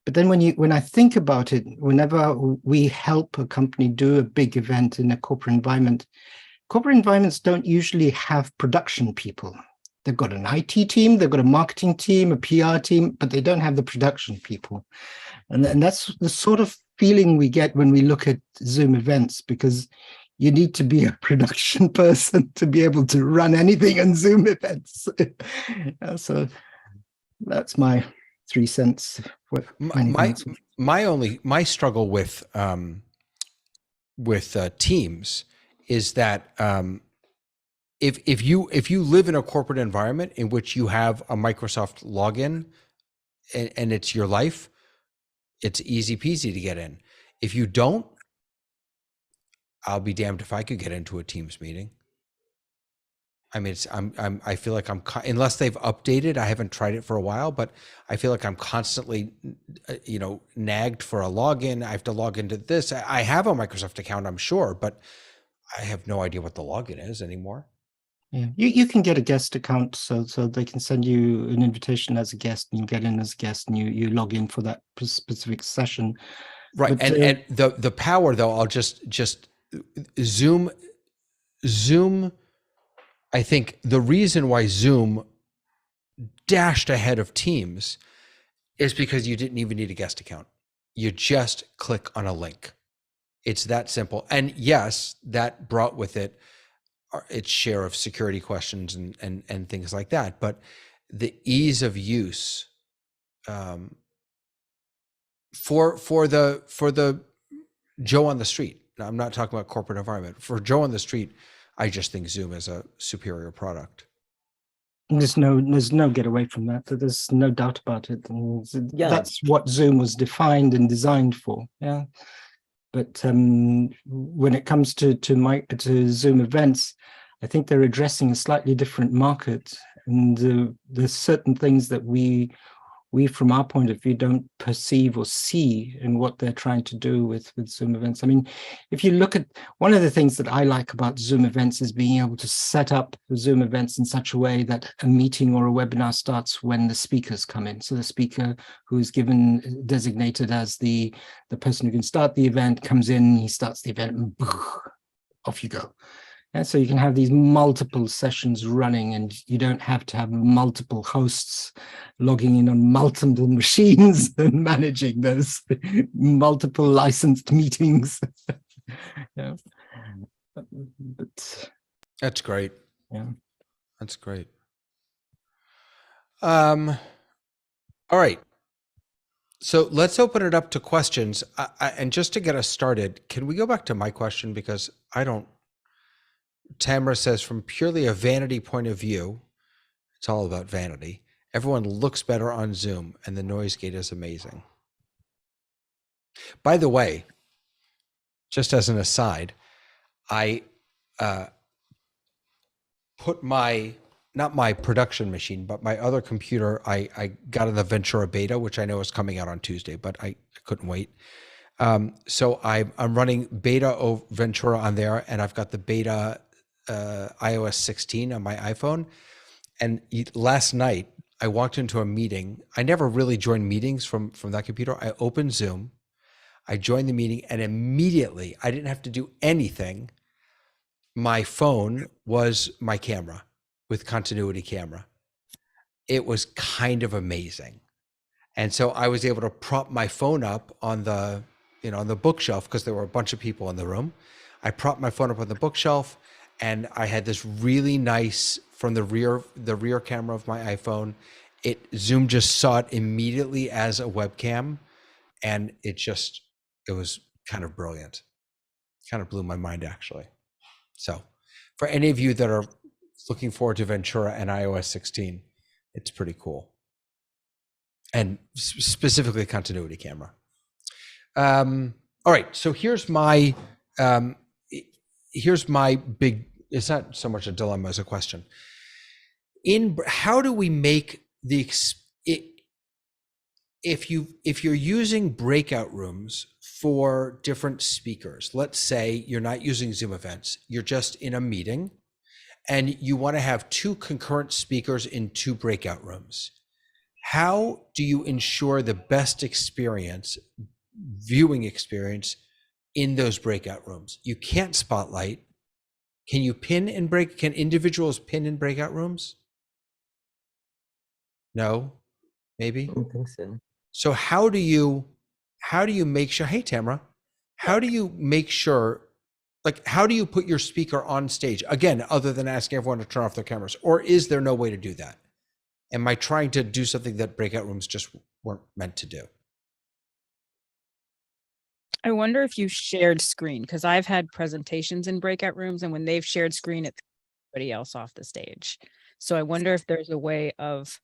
But then when I think about it, whenever we help a company do a big event in a corporate environments don't usually have production people. They've got an IT team, they've got a marketing team, a PR team, but they don't have the production people. And that's the sort of feeling we get when we look at Zoom events, because you need to be a production person to be able to run anything on Zoom events. So that's my 3 cents. My struggle with Teams is that if you live in a corporate environment in which you have a Microsoft login and it's your life, it's easy peasy to get in. If you don't, I'll be damned if I could get into a Teams meeting. I mean, I feel like unless they've updated, I haven't tried it for a while, but I feel like I'm constantly, nagged for a login. I have to log into this. I have a Microsoft account, I'm sure, but I have no idea what the login is anymore. Yeah, you can get a guest account, so they can send you an invitation as a guest, and you get in as a guest, and you log in for that specific session. Right, But, and the power though, I'll just Zoom. I think the reason why Zoom dashed ahead of Teams is because you didn't even need a guest account. You just click on a link. It's that simple. And yes, that brought with it its share of security questions and things like that. But the ease of use for the Joe on the street. Now, I'm not talking about corporate environment. For Joe on the street, I just think Zoom is a superior product. There's no get away from that. There's no doubt about it. Yeah. That's what Zoom was defined and designed for. Yeah. But when it comes to Zoom events, I think they're addressing a slightly different market, and there's certain things that we from our point of view don't perceive or see in what they're trying to do with Zoom events. I mean, if you look at one of the things that I like about Zoom events is being able to set up Zoom events in such a way that a meeting or a webinar starts when the speakers come in. So the speaker who is designated as the person who can start the event comes in, he starts the event, and off you go. And so you can have these multiple sessions running, and you don't have to have multiple hosts logging in on multiple machines and managing those multiple licensed meetings. Yeah. But That's great. Yeah. That's great. All right. So let's open it up to questions. And just to get us started, can we go back to my question? Because Tamara says, from purely a vanity point of view, it's all about vanity. Everyone looks better on Zoom, and the noise gate is amazing. By the way, just as an aside, I put not my production machine, but my other computer, I got in the Ventura beta, which I know is coming out on Tuesday, but I couldn't wait. So I'm running beta Ventura on there, and I've got the beta iOS 16 on my iPhone. And last night I walked into a meeting. I never really joined meetings from that computer. I opened Zoom, I joined the meeting, and immediately, I didn't have to do anything. My phone was my camera with continuity camera. It was kind of amazing. And so I was able to prop my phone up on the, on the bookshelf because there were a bunch of people in the room. I propped my phone up on the bookshelf, and I had this really nice, from the rear camera of my iPhone, Zoom just saw it immediately as a webcam, and it was kind of brilliant. Kind of blew my mind, actually. So for any of you that are looking forward to Ventura and iOS 16, it's pretty cool. And specifically continuity camera. All right, so here's my big, it's not so much a dilemma as a question. How do we make if you're using breakout rooms for different speakers, let's say you're not using Zoom events, you're just in a meeting and you want to have 2 concurrent speakers in 2 breakout rooms. How do you ensure the best viewing experience in those breakout rooms? You can't spotlight. Can individuals pin in breakout rooms? No, maybe. I don't think so. So how do you make sure, hey Tamara, how do you make sure, how do you put your speaker on stage? Again, other than asking everyone to turn off their cameras, or is there no way to do that? Am I trying to do something that breakout rooms just weren't meant to do? I wonder if you shared screen, because I've had presentations in breakout rooms, and when they've shared screen, it's everybody else off the stage. So I wonder if there's a way of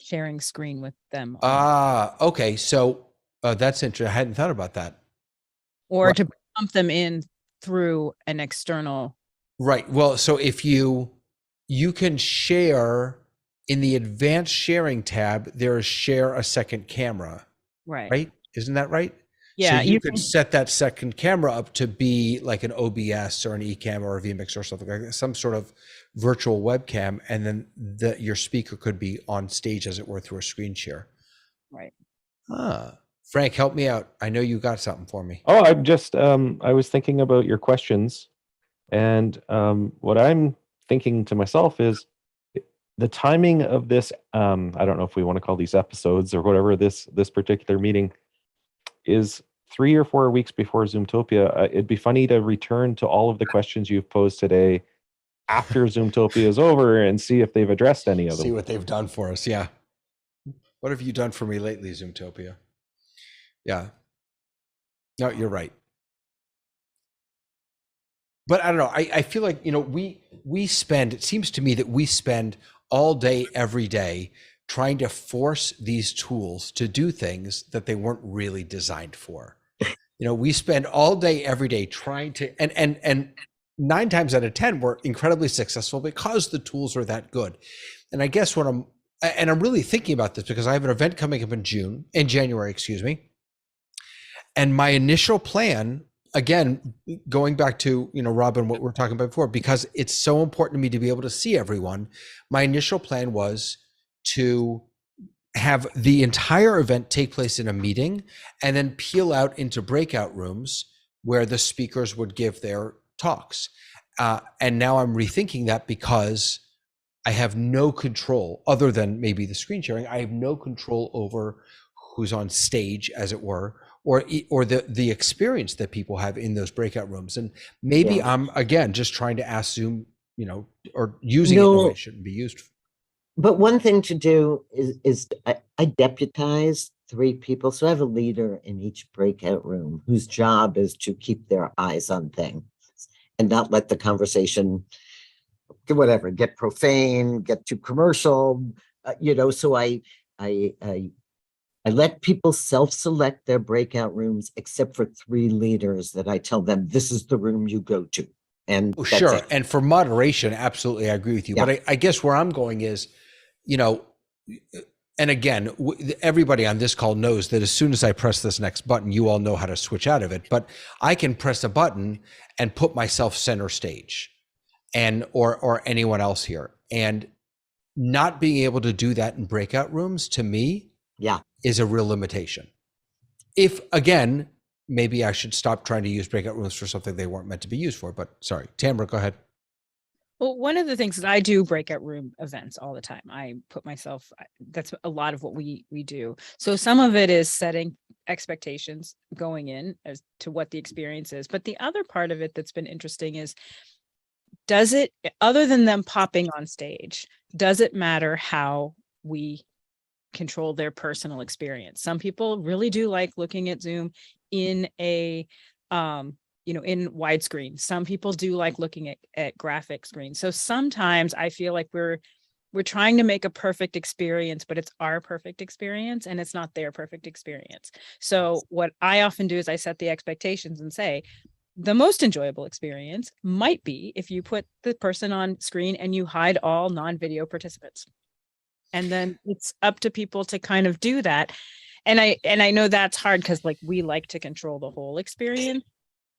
sharing screen with them. Okay. So that's interesting. I hadn't thought about that. Or Right. to pump them in through an external. Right. Well, so if you can share in the advanced sharing tab, there is share a second camera, right? Isn't that right? Yeah. So you could set that second camera up to be like an OBS or an eCam or a vMix or something like that, some sort of virtual webcam, and then your speaker could be on stage, as it were, through a screen share. Right. Frank, help me out. I know you got something for me. Oh, I'm just, I was thinking about your questions, and what I'm thinking to myself is the timing of this. I don't know if we want to call these episodes or whatever. This particular meeting is 3 or 4 weeks before Zoomtopia. It'd be funny to return to all of the questions you've posed today after Zoomtopia is over and see if they've addressed any of them. See what they've done for us. Yeah. What have you done for me lately, Zoomtopia? Yeah. No, you're right. But I don't know. I feel like, we spend, it seems to me that we spend all day, every day, trying to force these tools to do things that they weren't really designed for. We spend all day, every day trying to, and 9 times out of 10, we're incredibly successful because the tools are that good. And I guess I'm really thinking about this because I have an event coming up in January, and my initial plan, again, going back to, Robin, what we were talking about before, because it's so important to me to be able to see everyone, my initial plan was to have the entire event take place in a meeting and then peel out into breakout rooms where the speakers would give their talks. And now I'm rethinking that because I have no control, other than maybe the screen sharing. I have no control over who's on stage, as it were, or the experience that people have in those breakout rooms. And maybe I'm, again, just trying to ask Zoom, or using it in a way it shouldn't be used. But one thing to do is I deputize 3 people. So I have a leader in each breakout room whose job is to keep their eyes on things and not let the conversation, whatever, get profane, get too commercial, so I let people self-select their breakout rooms, except for 3 leaders that I tell them, this is the room you go to. And that's sure. it. And for moderation, absolutely, I agree with you. Yeah. But I guess where I'm going is, and again, everybody on this call knows that as soon as I press this next button, you all know how to switch out of it. But I can press a button and put myself center stage, or anyone else here, and not being able to do that in breakout rooms, to me, is a real limitation. If, again, maybe I should stop trying to use breakout rooms for something they weren't meant to be used for. But sorry, Tamara, go ahead. Well, one of the things is I do breakout room events all the time. I put myself, that's a lot of what we do. So some of it is setting expectations going in as to what the experience is. But the other part of it that's been interesting is, does it, other than them popping on stage, does it matter how we control their personal experience? Some people really do like looking at Zoom in a, in widescreen. Some people do like looking at graphic screens. So sometimes I feel like we're trying to make a perfect experience, but it's our perfect experience and it's not their perfect experience. So what I often do is I set the expectations and say, the most enjoyable experience might be if you put the person on screen and you hide all non-video participants. And then it's up to people to kind of do that. And I know that's hard because like we like to control the whole experience.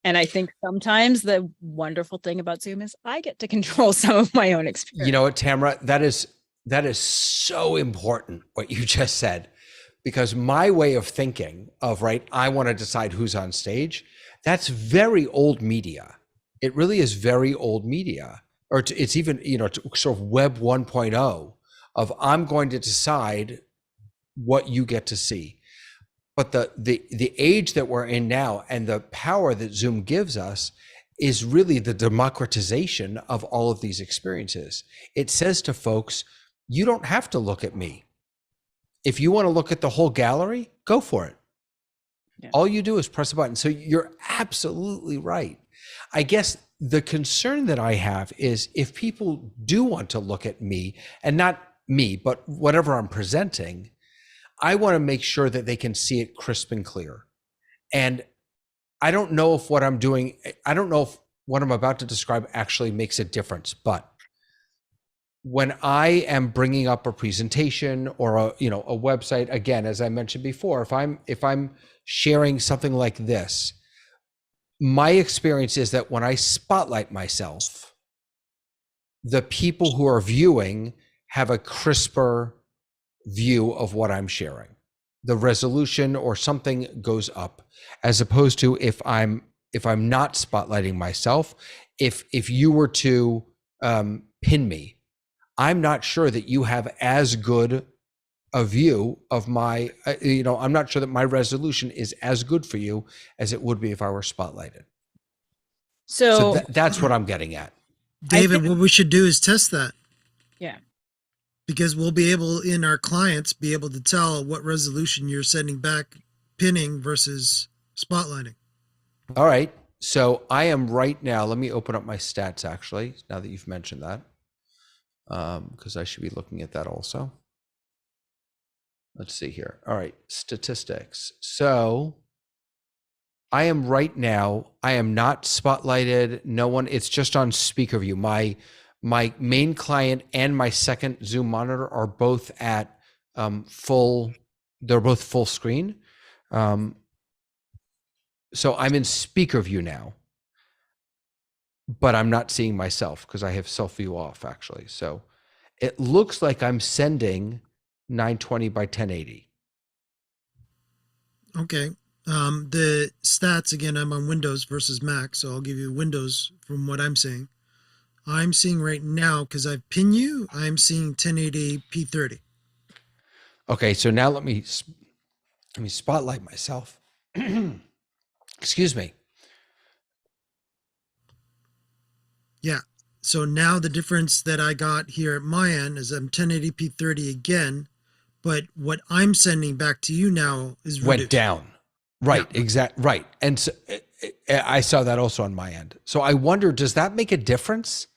And I think sometimes the wonderful thing about Zoom is I get to control some of my own experience. You know what, Tamara, that is so important what you just said, because my way of thinking of, right, I want to decide who's on stage, that's very old media. It really is very old media, or it's even, sort of web 1.0 of I'm going to decide what you get to see. But the age that we're in now and the power that Zoom gives us is really the democratization of all of these experiences. It says to folks, you don't have to look at me. If you want to look at the whole gallery, go for it. Yeah. All you do is press a button. So you're absolutely right. I guess the concern that I have is if people do want to look at me, and not me, but whatever I'm presenting, I want to make sure that they can see it crisp and clear. And I don't know if what I'm doing, I don't know if what I'm about to describe actually makes a difference, but when I am bringing up a presentation or a website, again, as I mentioned before, if I'm sharing something like this, my experience is that when I spotlight myself, the people who are viewing have a crisper view of what I'm sharing. The resolution or something goes up, as opposed to if I'm not spotlighting myself, if you were to pin me, I'm not sure that you have as good a view of my, I'm not sure that my resolution is as good for you as it would be if I were spotlighted. So that's what I'm getting at. David, what we should do is test that. Yeah. Because we'll be able, in our clients, be able to tell what resolution you're sending back, pinning versus spotlighting. All right. So I am right now, let me open up my stats actually, now that you've mentioned that, because I should be looking at that also. Let's see here. All right, statistics. So I am right now, I am not spotlighted. No one, it's just on speaker view. My main client and my second Zoom monitor are both at they're both full screen. So I'm in speaker view now, but I'm not seeing myself because I have self view off actually. So it looks like I'm sending 920 by 1080. Okay. The stats, again, I'm on Windows versus Mac, so I'll give you Windows from what I'm seeing. I'm seeing right now, because I've pinned you, I'm seeing 1080 p30. Okay, so now let me spotlight myself. Excuse me. Yeah. So now the difference that I got here at my end is I'm 1080 p30 again, but what I'm sending back to you now is reduced. Went down. Right, yeah. Exact. Right. And so I saw that also on my end. So I wonder, does that make a difference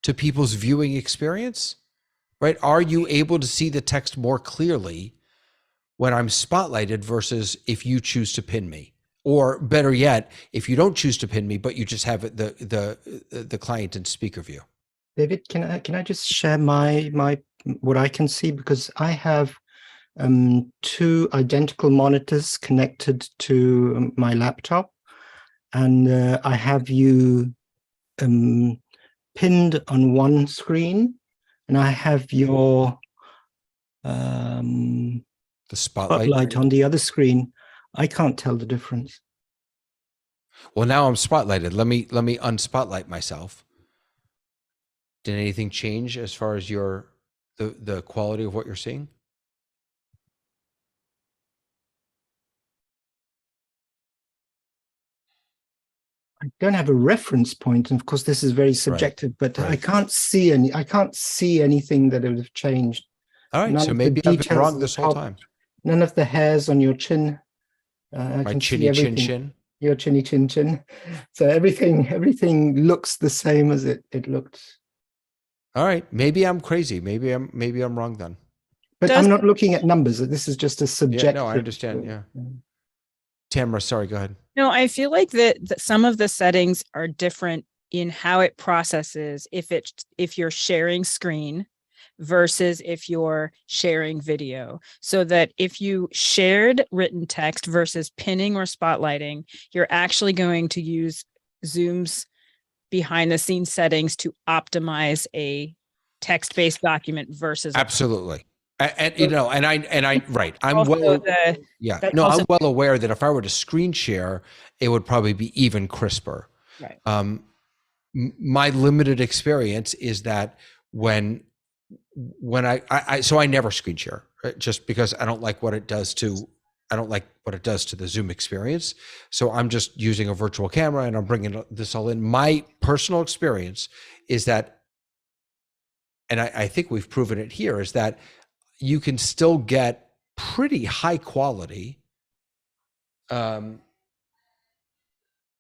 to people's viewing experience? Right? Are you able to see the text more clearly when I'm spotlighted versus if you choose to pin me? Or better yet, if you don't choose to pin me, but you just have the client in speaker view. David, can I just share my what I can see, because I have two identical monitors connected to my laptop, and I have you pinned on one screen, and I have your the spotlight on the other screen. I can't tell the difference. Well, now I'm spotlighted. Let me unspotlight myself. Did anything change as far as the quality of what you're seeing? I don't have a reference point, and of course this is very subjective, but I right. can't see anything that would have changed. All right, None so of the maybe I've been details wrong at this the whole top, time. None of the hairs on your chin. I My can see chinny chin everything. chin. Your chinny chin chin. So everything looks the same as it looked. All right, maybe I'm crazy. Maybe I'm wrong then. But I'm not looking at numbers. This is just a subjective. Yeah, no, I understand. Yeah. Tamara, sorry, go ahead. No, I feel like that some of the settings are different in how it processes if you're sharing screen versus if you're sharing video. So that if you shared written text versus pinning or spotlighting, you're actually going to use Zoom's behind the scenes settings to optimize a text-based document versus Absolutely. And I'm also well, the- yeah, that no, also- I'm well aware that if I were to screen share, it would probably be even crisper. Right. My limited experience is that when I never screen share, right? Just because I don't like what it does to the Zoom experience. So I'm just using a virtual camera and I'm bringing this all in. My personal experience is that, and I think we've proven it here, is that you can still get pretty high quality. Let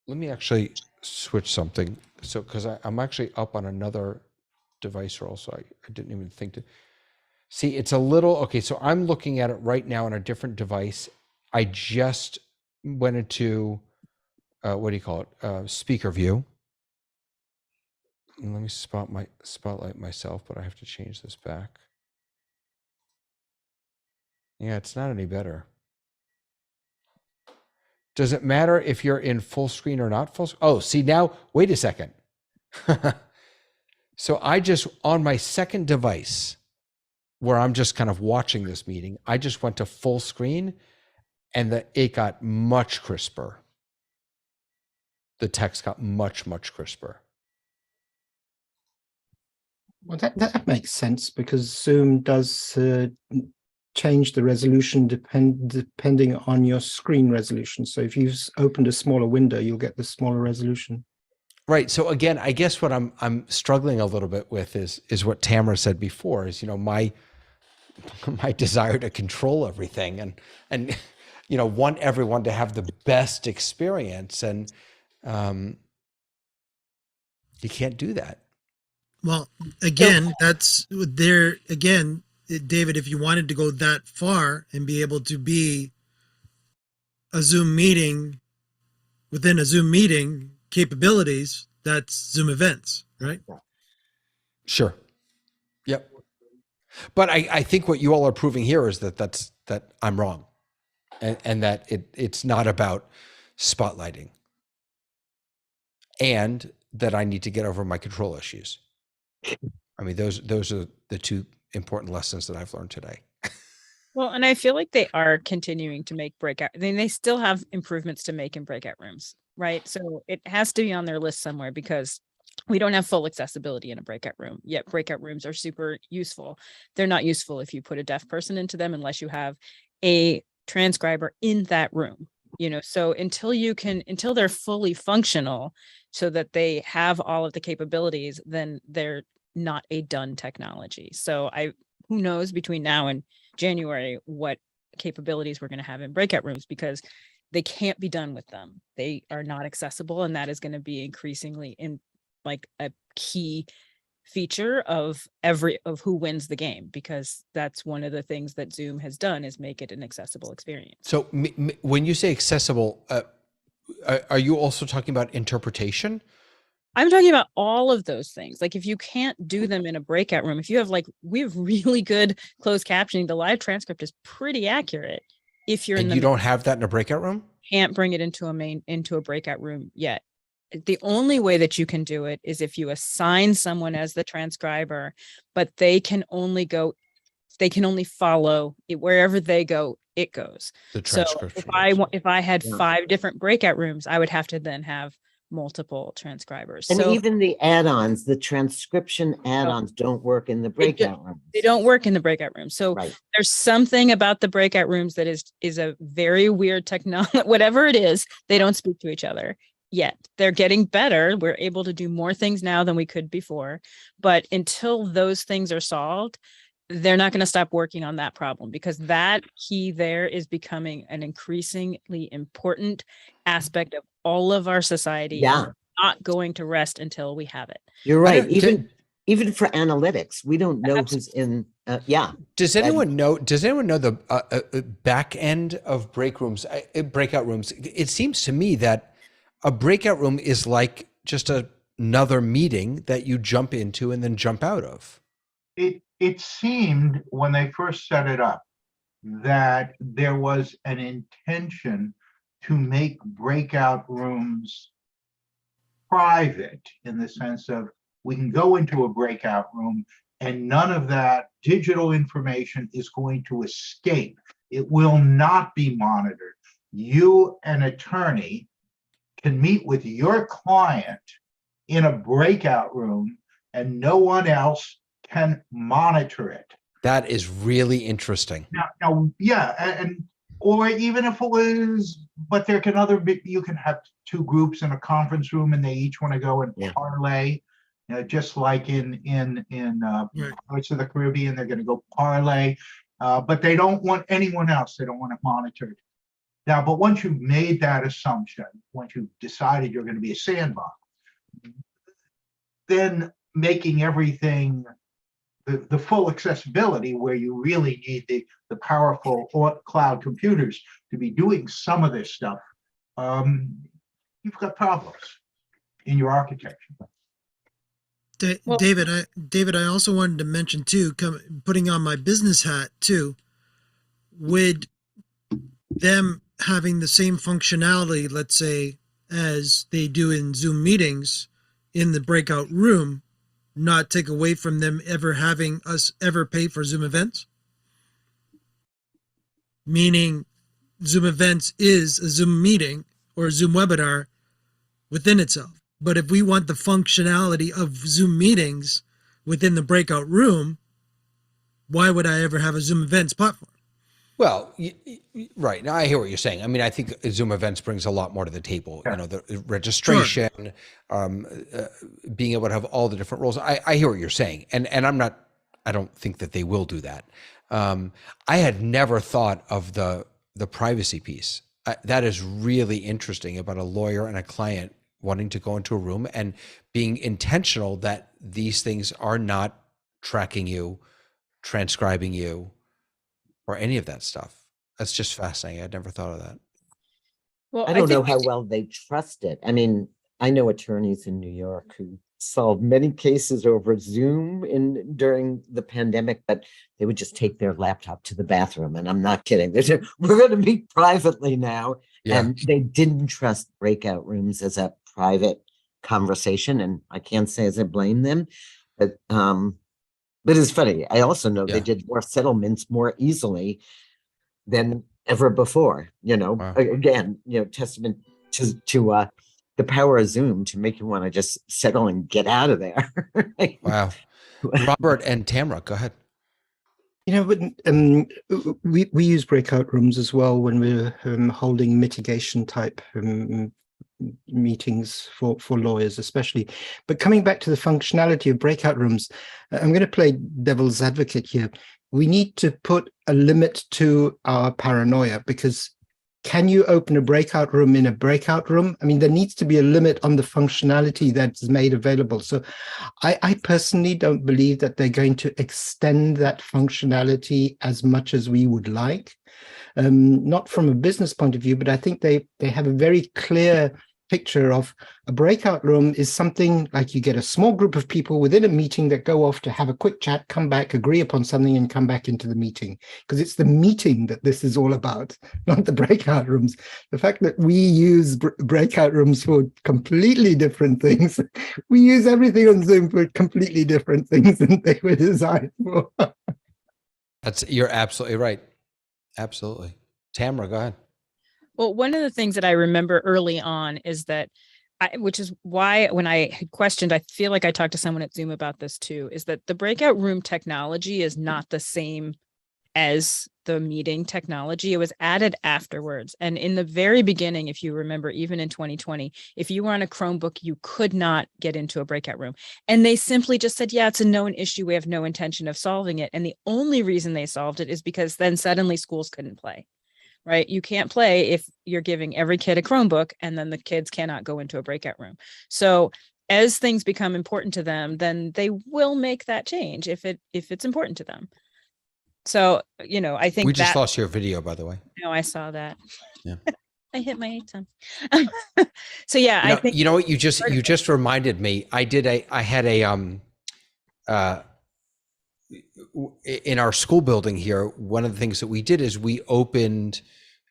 me actually switch something. So, because I'm actually up on another device roll, so I didn't even think to see. It's a little, okay, so I'm looking at it right now on a different device. I just went into, what do you call it? Speaker view. And let me spotlight myself, but I have to change this back. Yeah, it's not any better. Does it matter if you're in full screen or not full? Oh, see now, wait a second. So I just, on my second device, where I'm just kind of watching this meeting, I just went to full screen and it got much crisper. The text got much, much crisper. Well, that makes sense because Zoom does change the resolution depending on your screen resolution. So if you've opened a smaller window, you'll get the smaller resolution. Right. So again, I guess what I'm struggling a little bit with is what Tamara said before, is, my desire to control everything and want everyone to have the best experience, and you can't do that. Well, again, that's there again, David, if you wanted to go that far and be able to be a Zoom meeting within a Zoom meeting capabilities, that's Zoom events, right? Sure. Yep. But I think what you all are proving here is that I'm wrong, and that it's not about spotlighting, and that I need to get over my control issues. I mean, those are the two important lessons that I've learned today. Well, and I feel like they are continuing to make breakout. I mean, they still have improvements to make in breakout rooms, right? So it has to be on their list somewhere because we don't have full accessibility in a breakout room, yet breakout rooms are super useful. They're not useful if you put a deaf person into them unless you have a transcriber in that room, so until they're fully functional so that they have all of the capabilities, then they're not a done technology. So who knows between now and January what capabilities we're going to have in breakout rooms, because they can't be done with them. They are not accessible, and that is going to be increasingly in like a key feature of who wins the game, because that's one of the things that Zoom has done is make it an accessible experience. So when you say accessible, are you also talking about interpretation? I'm talking about all of those things. Like if you can't do them in a breakout room, if you have we have really good closed captioning, the live transcript is pretty accurate. If you're you don't have that in a breakout room, can't bring it into a breakout room yet. The only way that you can do it is if you assign someone as the transcriber, but they can only follow it wherever they go, it goes. the So transcription. if I had 5 different breakout rooms, I would have to then have multiple transcribers. And So even the add-ons, the transcription add-ons don't work in the breakout rooms. they don't work in the breakout room. So Right. there's something about the breakout rooms that is a very weird technology. Whatever it is, they don't speak to each other yet. They're getting better. We're able to do more things now than we could before. But until those things are solved, they're not going to stop working on that problem, because that key there is becoming an increasingly important aspect of all of our society. Yeah. And we're not going to rest until we have it. You're I right. don't- Even for analytics, we don't know who's in. Yeah. Does anyone know the back end of breakout rooms? It seems to me that a breakout room is like just another meeting that you jump into and then jump out of. It seemed when they first set it up that there was an intention to make breakout rooms private, in the sense of we can go into a breakout room and none of that digital information is going to escape. It will not be monitored. You, an attorney, can meet with your client in a breakout room and no one else can monitor it. That is really interesting. Now, yeah, and or even if it was, but there can you can have two groups in a conference room and they each want to go and parlay, just like in parts of the Caribbean, they're going to go parlay, but they don't want anyone else. They don't want it monitored. Now, but once you've made that assumption, once you've decided you're going to be a sandbox, then making everything the full accessibility, where you really need the powerful cloud computers to be doing some of this stuff, you've got problems in your architecture. David, I also wanted to mention too, putting on my business hat too, with them having the same functionality, let's say, as they do in Zoom meetings in the breakout room, not take away from them ever having us ever pay for Zoom events? Meaning Zoom events is a Zoom meeting or a Zoom webinar within itself. But if we want the functionality of Zoom meetings within the breakout room, why would I ever have a Zoom events platform? Well, right. Now I hear what you're saying. I mean, I think Zoom events brings a lot more to the table. Yeah. The registration, being able to have all the different roles. I hear what you're saying, and I don't think that they will do that. I had never thought of the privacy piece. That is really interesting, about a lawyer and a client wanting to go into a room and being intentional that these things are not tracking you, transcribing you, or any of that stuff. That's just fascinating. I'd never thought of that. Well, I don't know how well they trust it. I mean, I know attorneys in New York who solved many cases over Zoom during the pandemic, but they would just take their laptop to the bathroom. And I'm not kidding. They said, we're going to meet privately now. Yeah. And they didn't trust breakout rooms as a private conversation. And I can't say as I blame them, but it's funny. I also know they did more settlements more easily than ever before. Wow. Again, testament to the power of Zoom to make you want to just settle and get out of there. Wow. Robert and Tamara, go ahead. We use breakout rooms as well when we're holding mitigation type meetings for lawyers especially. But coming back to the functionality of breakout rooms, I'm going to play devil's advocate here. We need to put a limit to our paranoia, because can you open a breakout room in a breakout room? I mean, there needs to be a limit on the functionality that's made available. So I personally don't believe that they're going to extend that functionality as much as we would like. Not from a business point of view, but I think they have a very clear picture of a breakout room is something like you get a small group of people within a meeting that go off to have a quick chat, come back, agree upon something, and come back into the meeting. Because it's the meeting that this is all about, not the breakout rooms. The fact that we use breakout rooms for completely different things, we use everything on Zoom for completely different things than they were designed for. You're absolutely right. Absolutely. Tamara, go ahead. Well, one of the things that I remember early on is that which is why when I had questioned, I feel like I talked to someone at Zoom about this too, is that the breakout room technology is not the same as the meeting technology. It was added afterwards. And in the very beginning, if you remember, even in 2020, if you were on a Chromebook, you could not get into a breakout room. And they simply just said, yeah, it's a known issue. We have no intention of solving it. And the only reason they solved it is because then suddenly schools couldn't play. Right? You can't play if you're giving every kid a Chromebook and then the kids cannot go into a breakout room. So as things become important to them, then they will make that change if it's important to them. So, I think we just lost your video, by the way. No, I saw that. Yeah. I hit my 8 times. So yeah, I think you know what you just reminded me. I had a in our school building here, one of the things that we did is we opened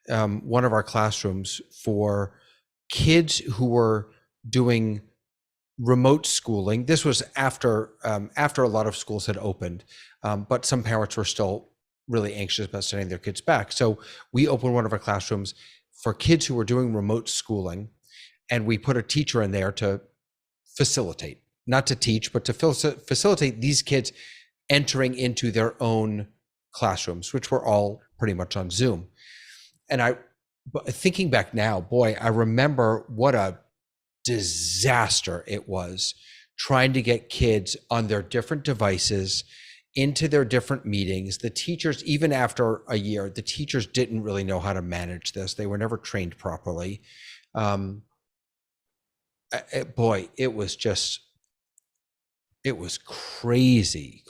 one of our classrooms for kids who were doing remote schooling. This was after a lot of schools had opened, but some parents were still really anxious about sending their kids back. So we opened one of our classrooms for kids who were doing remote schooling, and we put a teacher in there to facilitate, not to teach, but to facilitate these kids entering into their own classrooms, which were all pretty much on Zoom. And thinking back now, boy, I remember what a disaster it was trying to get kids on their different devices into their different meetings. The teachers, even after a year, the teachers didn't really know how to manage this. They were never trained properly. Boy, it was crazy.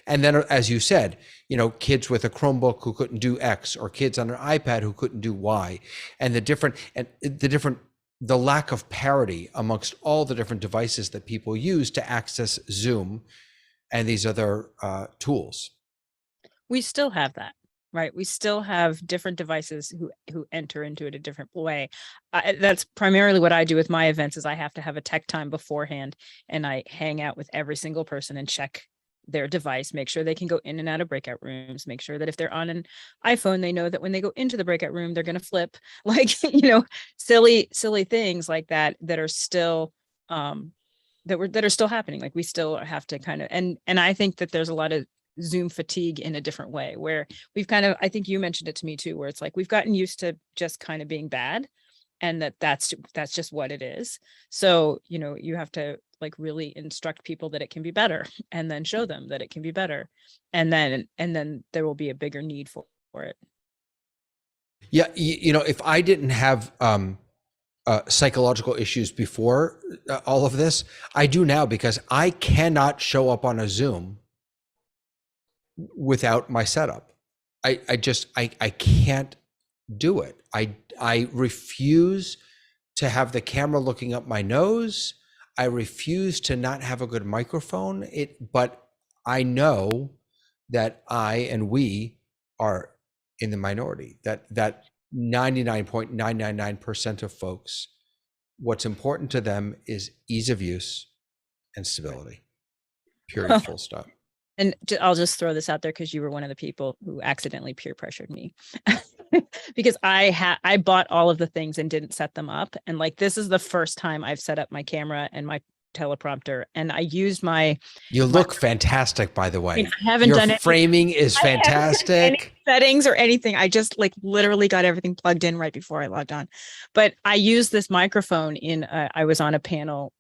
And then, as you said, kids with a Chromebook who couldn't do X, or kids on an iPad who couldn't do Y, and the lack of parity amongst all the different devices that people use to access Zoom and these other tools. we still have that, right? We still have different devices who enter into it a different way. That's primarily what I do with my events, is I have to have a tech time beforehand, and I hang out with every single person and check their device, make sure they can go in and out of breakout rooms, make sure that if they're on an iPhone, they know that when they go into the breakout room, they're going to flip, like, silly things like that are still that are still happening. Like, we still have to kind of, and I think that there's a lot of Zoom fatigue in a different way, where we've kind of, I think you mentioned it to me too, where it's like we've gotten used to just kind of being bad, and that's just what it is. So, you have to like really instruct people that it can be better, and then show them that it can be better. And then there will be a bigger need for it. Yeah. If I didn't have psychological issues before all of this, I do now, because I cannot show up on a Zoom without my setup. I can't do it. I refuse to have the camera looking up my nose. I refuse to not have a good microphone. But I know that I and we are in the minority, that 99.999% of folks, what's important to them is ease of use and stability. Period, full stop. And I'll just throw this out there, because you were one of the people who accidentally peer pressured me because I bought all of the things and didn't set them up. And like, this is the first time I've set up my camera and my teleprompter, and I used you look fantastic, by the way. I mean, I haven't Your done it. framing is fantastic. Settings or anything. I just like literally got everything plugged in right before I logged on. But I used this microphone I was on a panel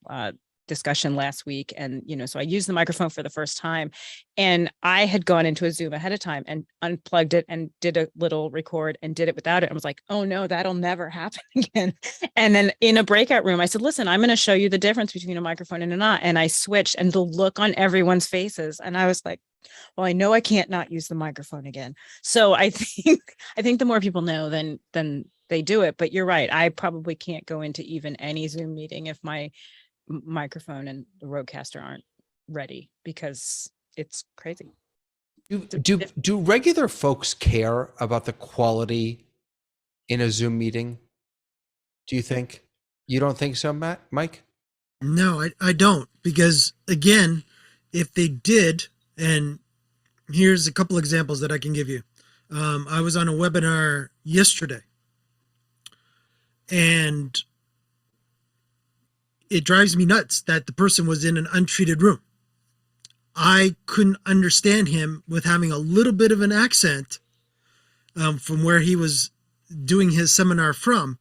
discussion last week, and so I used the microphone for the first time, and I had gone into a Zoom ahead of time and unplugged it and did a little record and did it without it. I was like, oh no, that'll never happen again. And then in a breakout room, I said, listen, I'm going to show you the difference between a microphone and a not. And I switched, and the look on everyone's faces, and I was like, well, I know I can't not use the microphone again. So I think the more people know, then they do it. But you're right, I probably can't go into even any Zoom meeting if my microphone and the Rodecaster aren't ready, because it's crazy. Do regular folks care about the quality in a Zoom meeting? Do you think? You don't think so, Mike? No, I don't, because again, if they did, and here's a couple examples that I can give you. I was on a webinar yesterday, and it drives me nuts that the person was in an untreated room. I couldn't understand him with having a little bit of an accent from where he was doing his seminar from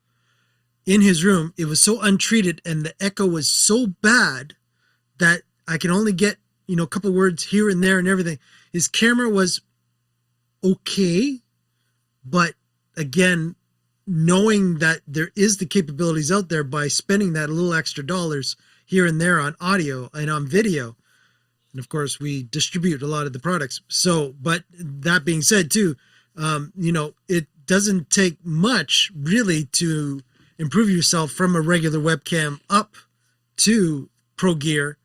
in his room. It was so untreated and the echo was so bad that I can only get, a couple words here and there and everything. His camera was okay, but again, knowing that there is the capabilities out there by spending that little extra dollars here and there on audio and on video. And of course, we distribute a lot of the products. So, but that being said too, it doesn't take much really to improve yourself from a regular webcam up to pro gear,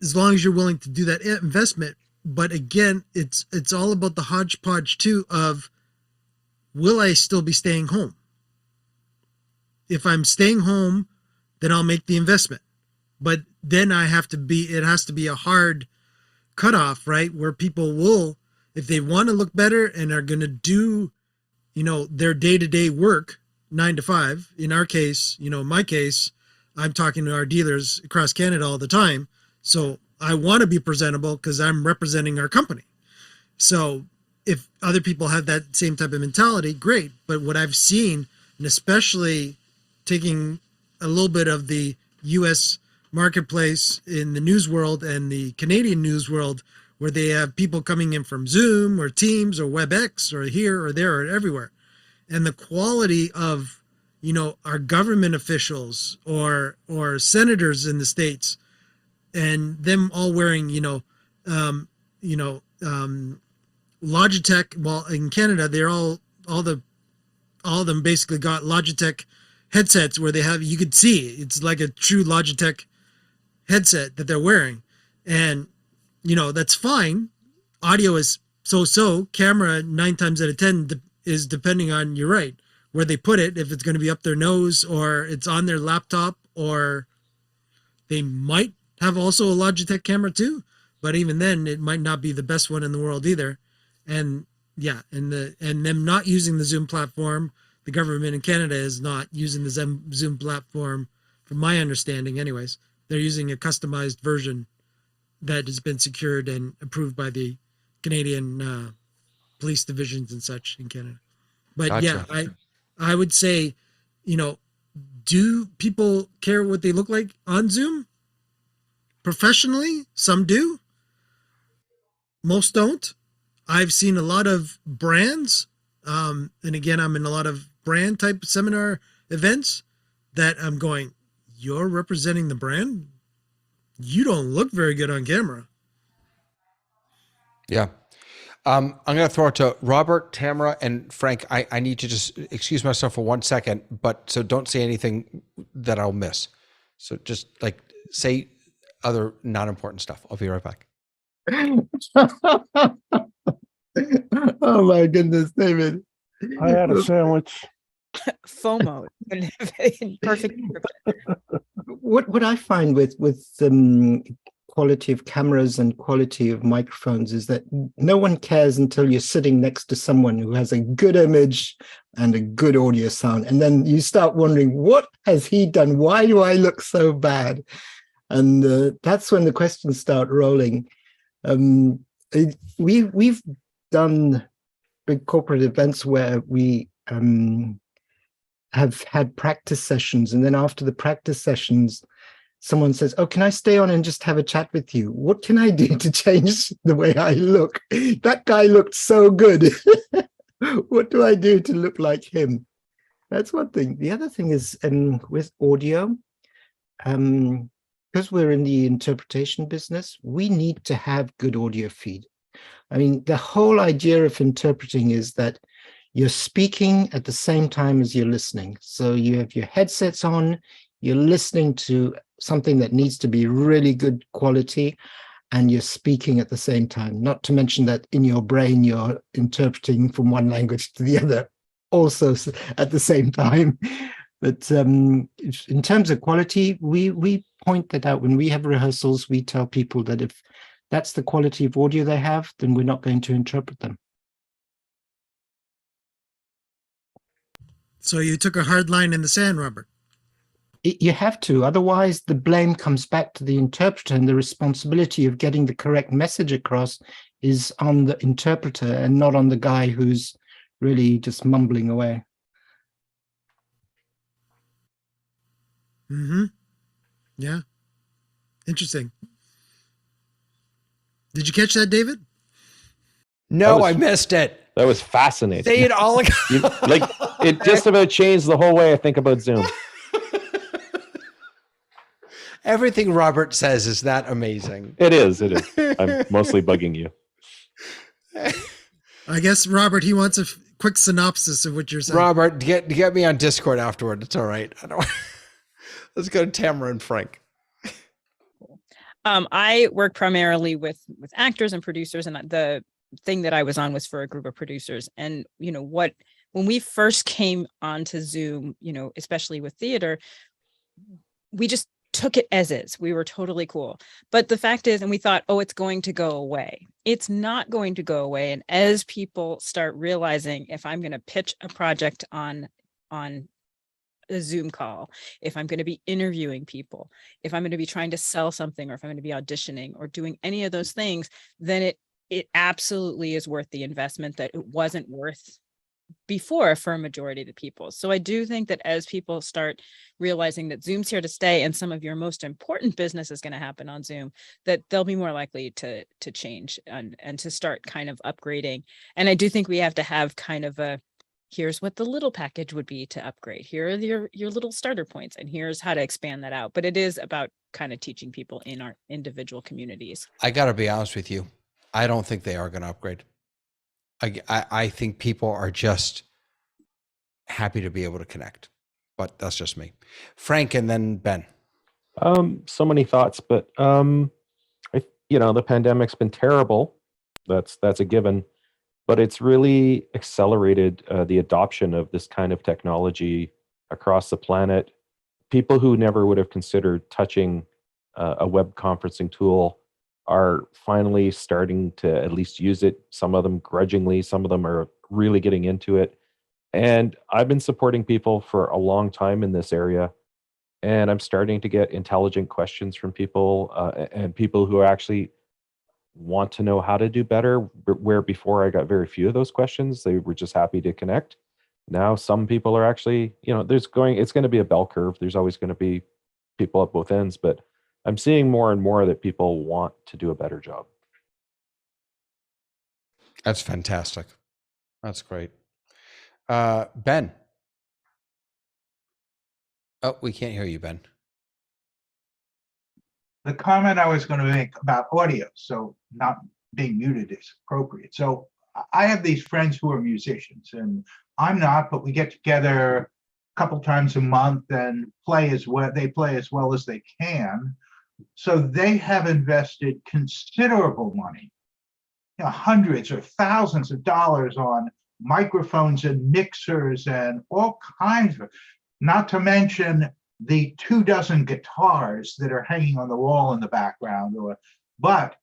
as long as you're willing to do that investment. But again, it's all about the hodgepodge too of, will I still be staying home? If I'm staying home, then I'll make the investment. But then it has to be a hard cutoff, right? Where people will, if they want to look better and are going to do, their day-to-day work, 9 to 5. In our case, in my case, I'm talking to our dealers across Canada all the time. So I want to be presentable because I'm representing our company. So if other people have that same type of mentality, great. But what I've seen, and especially taking a little bit of the US marketplace in the news world and the Canadian news world, where they have people coming in from Zoom or Teams or WebEx or here or there or everywhere. And the quality of, our government officials or senators in the States, and them all wearing, Logitech. Well, in Canada, they're all of them basically got Logitech headsets where you could see it's like a true Logitech headset that they're wearing. And, that's fine. Audio is so-so. Camera 9 times out of 10 is depending on, you're right, where they put it, if it's going to be up their nose or it's on their laptop, or they might have also a Logitech camera too, but even then it might not be the best one in the world either. And yeah, and them not using the Zoom platform, the government in Canada is not using the Zoom platform, from my understanding anyways. They're using a customized version that has been secured and approved by the Canadian police divisions and such in Canada. But Gotcha. yeah, I would say, do people care what they look like on Zoom? Professionally, some do. Most don't. I've seen a lot of brands, and again, I'm in a lot of brand type seminar events that I'm going, you're representing the brand? You don't look very good on camera. Yeah. I'm going to throw it to Robert, Tamara, and Frank. I need to just excuse myself for 1 second, but so don't say anything that I'll miss. So just say other non-important stuff. I'll be right back. Oh my goodness, David. I had a sandwich. FOMO. Perfect. What I find with quality of cameras and quality of microphones is that no one cares until you're sitting next to someone who has a good image and a good audio sound, and then you start wondering, what has he done? Why do I look so bad? And that's when the questions start rolling. We've done big corporate events where we have had practice sessions, and then after the practice sessions, someone says, "Oh, can I stay on and just have a chat with you? What can I do to change the way I look? That guy looked so good. What do I do to look like him?" That's one thing. The other thing is with audio, because we're in the interpretation business, we need to have good audio feed. I mean, the whole idea of interpreting is that you're speaking at the same time as you're listening. So you have your headsets on, you're listening to something that needs to be really good quality, and you're speaking at the same time. Not to mention that in your brain, you're interpreting from one language to the other also at the same time. But in terms of quality, we point that out. When we have rehearsals, we tell people that if that's the quality of audio they have, then we're not going to interpret them. So you took a hard line in the sand, Robert. you have to, otherwise the blame comes back to the interpreter, and the responsibility of getting the correct message across is on the interpreter and not on the guy who's really just mumbling away. Mm-hmm. Yeah. Interesting. Did you catch that, David? No, was- I missed it. That was fascinating. Say it all again. Like, it just about changed the whole way I think about Zoom. Everything Robert says is that amazing. It is. It is. I'm mostly bugging you. I guess, Robert, he wants a quick synopsis of what you're saying. Robert, get me on Discord afterward. It's all right. I don't. Let's go to Tamara and Frank. I work primarily with actors and producers, and the thing that I was on was for a group of producers. And when we first came onto Zoom, especially with theater, we just took it as is. We were totally cool. But the fact is, and we thought, oh, it's going to go away. It's not going to go away. And as people start realizing, if I'm going to pitch a project on a Zoom call, if I'm going to be interviewing people, if I'm going to be trying to sell something, or if I'm going to be auditioning or doing any of those things, then it absolutely is worth the investment that it wasn't worth before for a majority of the people. So I do think that as people start realizing that Zoom's here to stay and some of your most important business is going to happen on Zoom, that they'll be more likely to change and to start kind of upgrading. And I do think we have to have kind of a, here's what the little package would be to upgrade. Here are your little starter points, and here's how to expand that out. But it is about kind of teaching people in our individual communities. I got to be honest with you. I don't think they are going to upgrade. I think people are just happy to be able to connect, but that's just me. Frank, and then Ben. So many thoughts, but the pandemic's been terrible. That's a given, but it's really accelerated the adoption of this kind of technology across the planet. People who never would have considered touching a web conferencing tool are finally starting to at least use it. Some of them grudgingly, some of them are really getting into it. And I've been supporting people for a long time in this area. And I'm starting to get intelligent questions from people and people who actually want to know how to do better, where before I got very few of those questions. They were just happy to connect. Now some people are actually, it's going to be a bell curve. There's always going to be people at both ends, but I'm seeing more and more that people want to do a better job. That's fantastic. That's great. Ben. Oh, we can't hear you, Ben. The comment I was going to make about audio, so not being muted is appropriate. So I have these friends who are musicians, and I'm not, but we get together a couple times a month and play as well. They play as well as they can. So they have invested considerable money, hundreds or thousands of dollars on microphones and mixers and all kinds of, not to mention the 24 guitars that are hanging on the wall in the background. But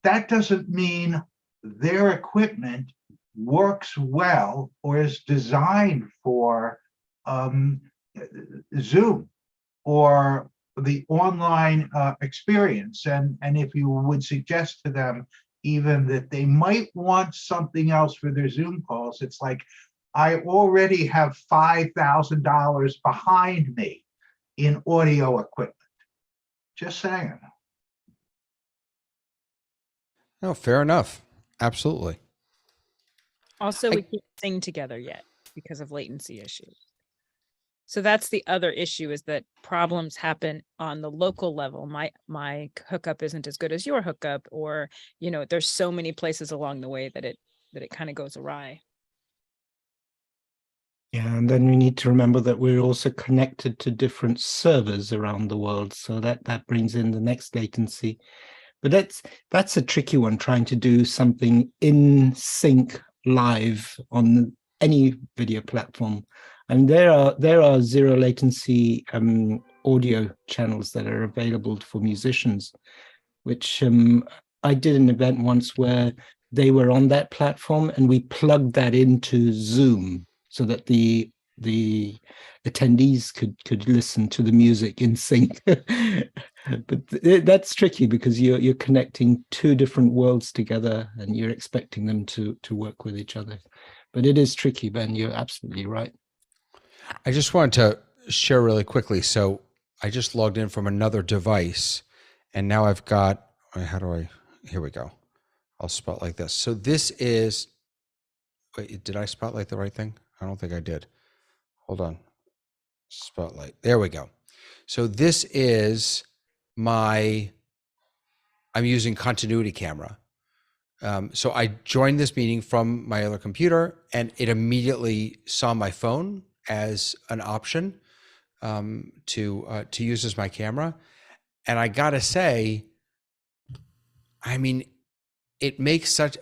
that doesn't mean their equipment works well or is designed for Zoom or the online experience. And if you would suggest to them even that they might want something else for their Zoom calls, it's like, I already have $5,000 behind me in audio equipment. Just saying. No, fair enough. Absolutely. Also, we can't sing together yet because of latency issues. So that's the other issue, is that problems happen on the local level. My hookup isn't as good as your hookup, or there's so many places along the way that it kind of goes awry. Yeah, and then we need to remember that we're also connected to different servers around the world, so that brings in the next latency. But that's a tricky one, trying to do something in sync live on any video platform. And there are zero latency audio channels that are available for musicians, which I did an event once where they were on that platform and we plugged that into Zoom so that the the attendees could listen to the music in sync. But that's tricky because you're connecting two different worlds together and you're expecting them to work with each other. But it is tricky, Ben. You're absolutely right. I just wanted to share really quickly. So I just logged in from another device, and now I've got, how do I, here we go. I'll spotlight this. So this is, wait, did I spotlight the right thing? I don't think I did. Hold on. Spotlight. There we go. So this is I'm using continuity camera. So I joined this meeting from my other computer, and it immediately saw my phone as an option to use as my camera. And I gotta say, I mean, it makes such,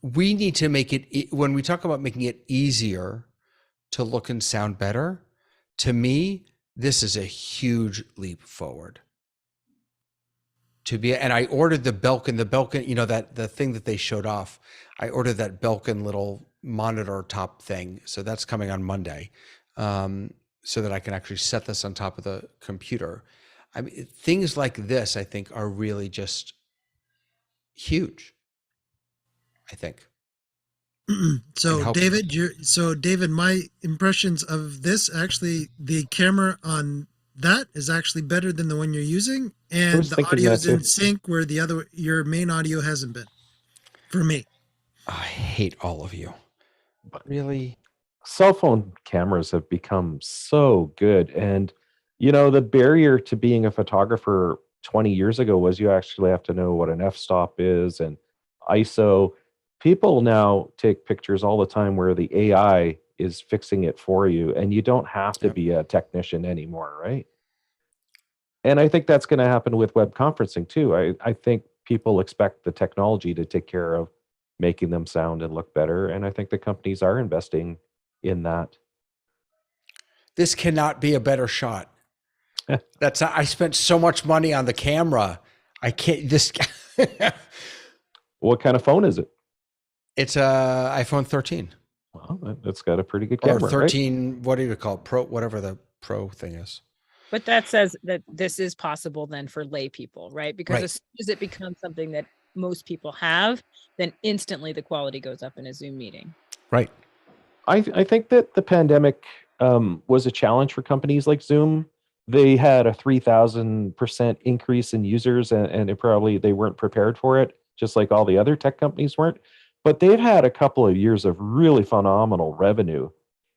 we need to make it, when we talk about making it easier to look and sound better, to me, this is a huge leap forward. And I ordered the Belkin, you know, that the thing that they showed off, I ordered that Belkin little monitor top thing. So that's coming on Monday, so that I can actually set this on top of the computer. I mean, things like this, I think, are really just huge, I think. So David, my impressions of this, actually, the camera on that is actually better than the one you're using, and the audio is in sync where your main audio hasn't been, for me. I hate all of you. But really, cell phone cameras have become so good. And, you know, the barrier to being a photographer 20 years ago was you actually have to know what an f-stop is and ISO. People now take pictures all the time where the AI is fixing it for you, and you don't have to be a technician anymore, right? And I think that's going to happen with web conferencing too. I think people expect the technology to take care of making them sound and look better. And I think the companies are investing in that. This cannot be a better shot. I spent so much money on the camera. I can't, this. What kind of phone is it? It's a iPhone 13. Well, that's got a pretty good camera, or 13, right? What do you call it? Pro, whatever the Pro thing is. But that says that this is possible then for lay people, right? Because as soon as it becomes something that most people have, then instantly the quality goes up in a Zoom meeting. Right. I think that the pandemic was a challenge for companies like Zoom. They had a 3,000% increase in users, and they weren't prepared for it, just like all the other tech companies weren't. But they've had a couple of years of really phenomenal revenue.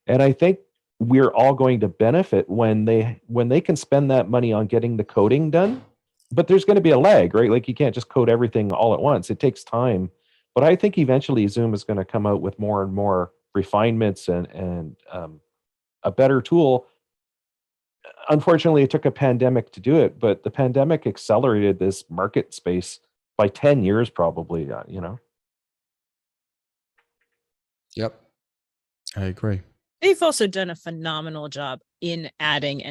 And I think we're all going to benefit when they can spend that money on getting the coding done. But there's going to be a lag, right? Like you can't just code everything all at once. It takes time. But I think eventually Zoom is going to come out with more and more refinements and a better tool. Unfortunately, it took a pandemic to do it, but the pandemic accelerated this market space by 10 years probably, you know? Yep. I agree. They've also done a phenomenal job in adding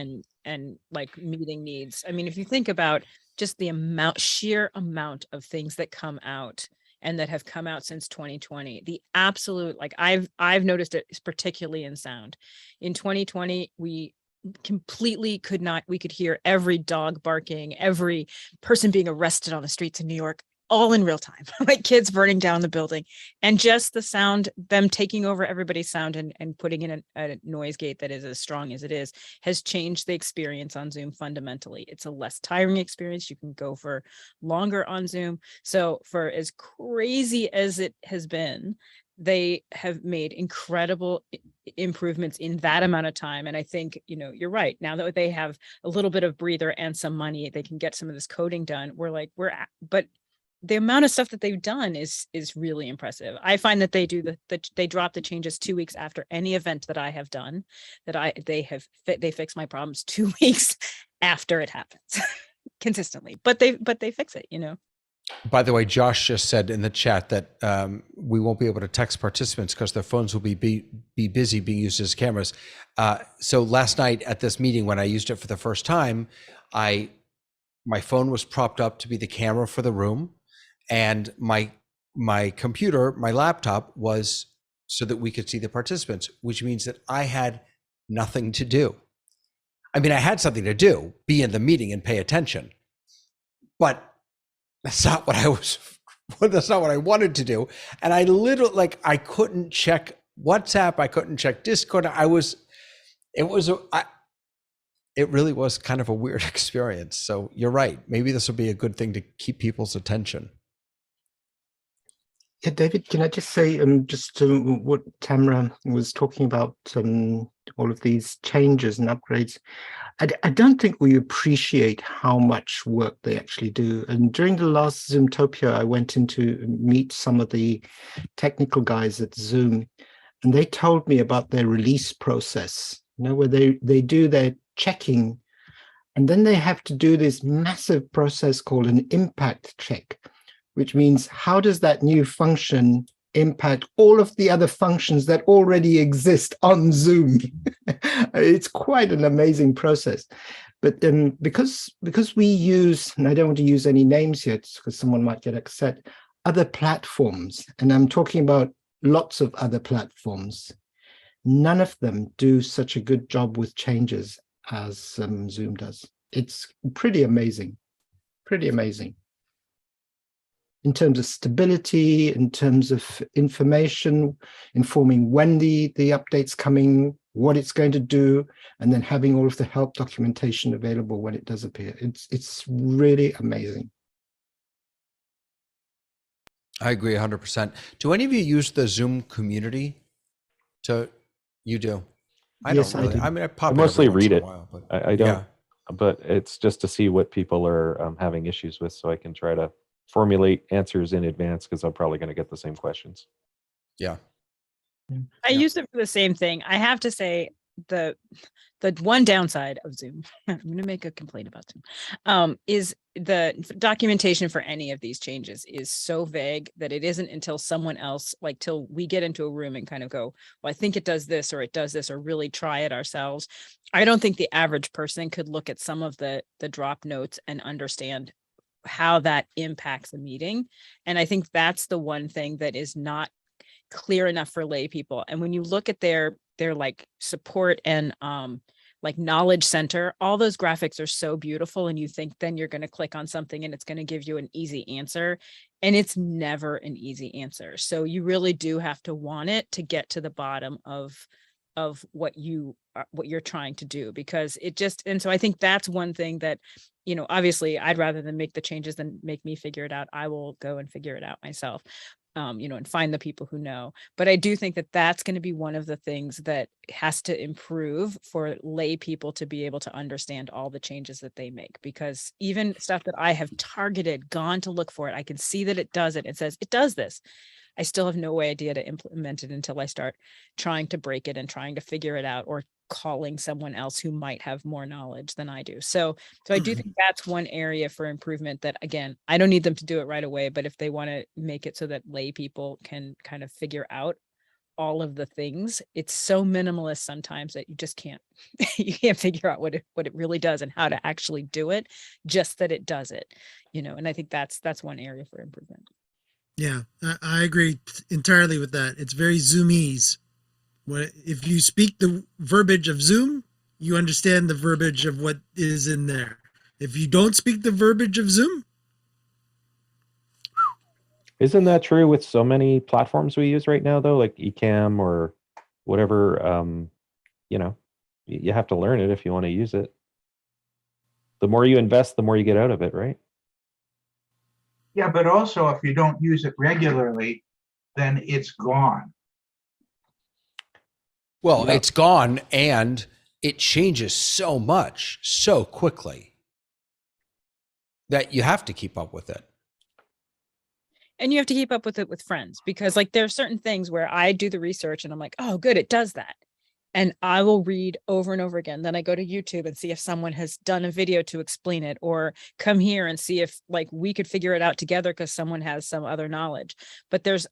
and like meeting needs. I mean, if you think about just the sheer amount of things that come out and that have come out since 2020, the absolute, like I've noticed it particularly in sound. In 2020, we completely we could hear every dog barking, every person being arrested on the streets in New York, all in real time, like kids burning down the building, and just the sound, them taking over everybody's sound and putting in a noise gate that is as strong as it is, has changed the experience on Zoom fundamentally. It's a less tiring experience. You can go for longer on Zoom. So for as crazy as it has been, they have made incredible improvements in that amount of time. And I think, you know, you're right. Now that they have a little bit of breather and some money, they can get some of this coding done. But the amount of stuff that they've done is really impressive. I find that they do they drop the changes 2 weeks after any event that I have done, they fix my problems 2 weeks after it happens consistently, but they fix it, you know. By the way, Josh just said in the chat that we won't be able to text participants because their phones will be busy being used as cameras. So last night at this meeting, when I used it for the first time, my phone was propped up to be the camera for the room, and my computer, my laptop, was so that we could see the participants, which means that I had nothing to do. I mean, I had something to do, be in the meeting and pay attention, but that's not what that's not what I wanted to do. And I literally, like, I couldn't check WhatsApp. I couldn't check Discord. It really was kind of a weird experience. So you're right. Maybe this will be a good thing to keep people's attention. Yeah, David, can I just say, what Tamara was talking about, all of these changes and upgrades. I don't think we appreciate how much work they actually do. And during the last Zoomtopia, I went in to meet some of the technical guys at Zoom, and they told me about their release process, where they do their checking, and then they have to do this massive process called an impact check, which means how does that new function impact all of the other functions that already exist on Zoom? It's quite an amazing process. But because we use, and I don't want to use any names yet because someone might get upset, other platforms, and I'm talking about lots of other platforms, none of them do such a good job with changes as Zoom does. It's pretty amazing, in terms of stability, in terms of information, informing when the update's coming, what it's going to do, and then having all of the help documentation available when it does appear. It's really amazing. I agree 100%. Do any of you use the Zoom community? You do? Yes, don't really. I do. I mean, I pop I in mostly every once read in a it. while, but I don't, yeah. but it's just to see what people are having issues with, so I can try to formulate answers in advance, because I'm probably going to get the same questions. Yeah. I use it for the same thing. I have to say the one downside of Zoom, I'm going to make a complaint about Zoom, is the documentation for any of these changes is so vague that it isn't until someone else, like till we get into a room and kind of go, well, I think it does this, or it does this, or really try it ourselves. I don't think the average person could look at some of the drop notes and understand how that impacts a meeting. And I think that's the one thing that is not clear enough for lay people. And when you look at their like support and like knowledge center, all those graphics are so beautiful, and you think then you're going to click on something and it's going to give you an easy answer, and it's never an easy answer. So you really do have to want it to get to the bottom of what you're trying to do, because it just, and so I think that's one thing that, obviously I'd rather than make the changes than make me figure it out. I will go and figure it out myself. And find the people who know. But I do think that that's going to be one of the things that has to improve for lay people to be able to understand all the changes that they make, because even stuff that I have targeted, gone to look for it, I can see that it does it. It says it does this. I still have no idea to implement it until I start trying to break it and trying to figure it out, or calling someone else who might have more knowledge than I do. So I do think that's one area for improvement that, again, I don't need them to do it right away, but if they want to make it so that lay people can kind of figure out all of the things, it's so minimalist sometimes that you just can't, you can't figure out what it really does and how to actually do it, just that it does it, and I think that's one area for improvement. Yeah, I agree entirely with that. It's very Zoomese. If you speak the verbiage of Zoom, you understand the verbiage of what is in there. If you don't speak the verbiage of Zoom. Isn't that true with so many platforms we use right now, though, like Ecamm or whatever? You have to learn it if you want to use it. The more you invest, the more you get out of it, right? Yeah, but also if you don't use it regularly, then it's gone. Well, Yeah. it's gone, and it changes so much so quickly that you have to keep up with it. And you have to keep up with it with friends, because like there are certain things where I do the research and I'm like, oh, good, it does that. And I will read over and over again. Then I go to YouTube and see if someone has done a video to explain it, or come here and see if like we could figure it out together because someone has some other knowledge. But there's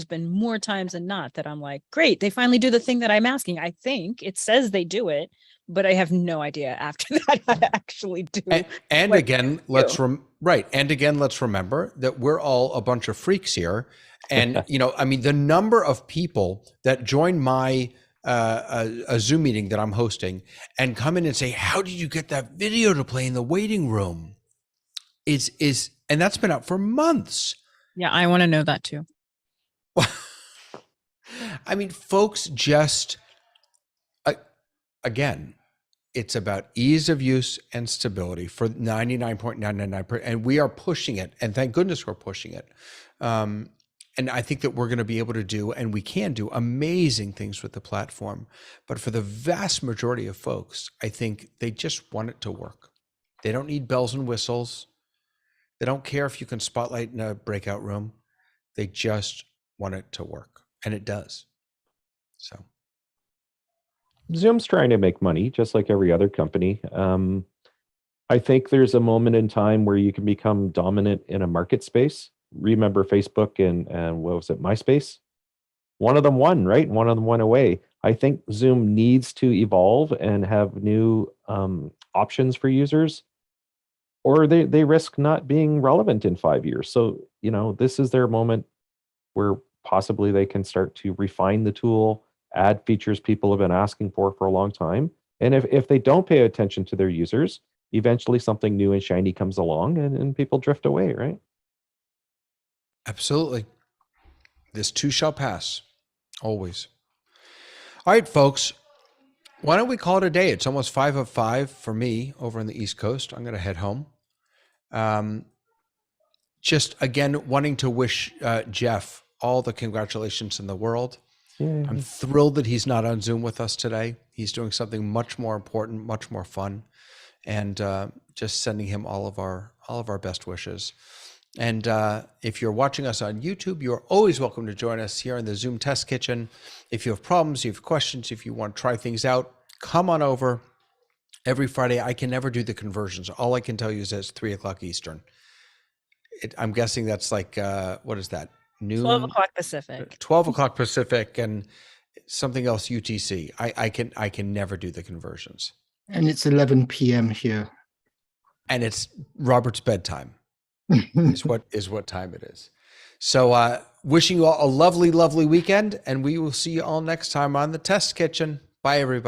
been more times than not that I'm like, great, they finally do the thing that I'm asking. I think it says they do it, but I have no idea after that how to actually do. And what again, to let's do. And again, let's remember that we're all a bunch of freaks here. And, I mean, the number of people that join my a Zoom meeting that I'm hosting and come in and say, how did you get that video to play in the waiting room? And that's been out for months. Yeah, I want to know that too. I mean, folks just, again, it's about ease of use and stability for 99.999%. And we are pushing it. And thank goodness we're pushing it. And I think that we're going to be able to do, and we can do, amazing things with the platform. But for the vast majority of folks, I think they just want it to work. They don't need bells and whistles. They don't care if you can spotlight in a breakout room. They just want it to work. And it does. So Zoom's trying to make money, just like every other company. I think there's a moment in time where you can become dominant in a market space. Remember Facebook and what was it, MySpace? One of them won, right? One of them went away. I think Zoom needs to evolve and have new options for users, or they risk not being relevant in 5 years. So, this is their moment where possibly they can start to refine the tool, add features people have been asking for a long time. And if they don't pay attention to their users, eventually something new and shiny comes along and people drift away, right? absolutely. This too shall pass. Always. All right, folks. Why don't we call it a day? It's almost 5:05 for me over on the East Coast. I'm going to head home. Just again, wanting to wish Jeff all the congratulations in the world. Yeah. I'm thrilled that he's not on Zoom with us today. He's doing something much more important, much more fun, and just sending him all of our best wishes. And if you're watching us on YouTube, you're always welcome to join us here in the Zoom Test Kitchen. If you have problems, you have questions, if you want to try things out, come on over. Every Friday, I can never do the conversions. All I can tell you is that it's 3 o'clock Eastern. I'm guessing that's like, what is that? Noon? 12 o'clock Pacific. 12 o'clock Pacific and something else UTC. I can never do the conversions. And it's 11 p.m. here. And it's Robert's bedtime. is what time it is. So wishing you all a lovely, lovely weekend, and we will see you all next time on the Test Kitchen. Bye, everybody.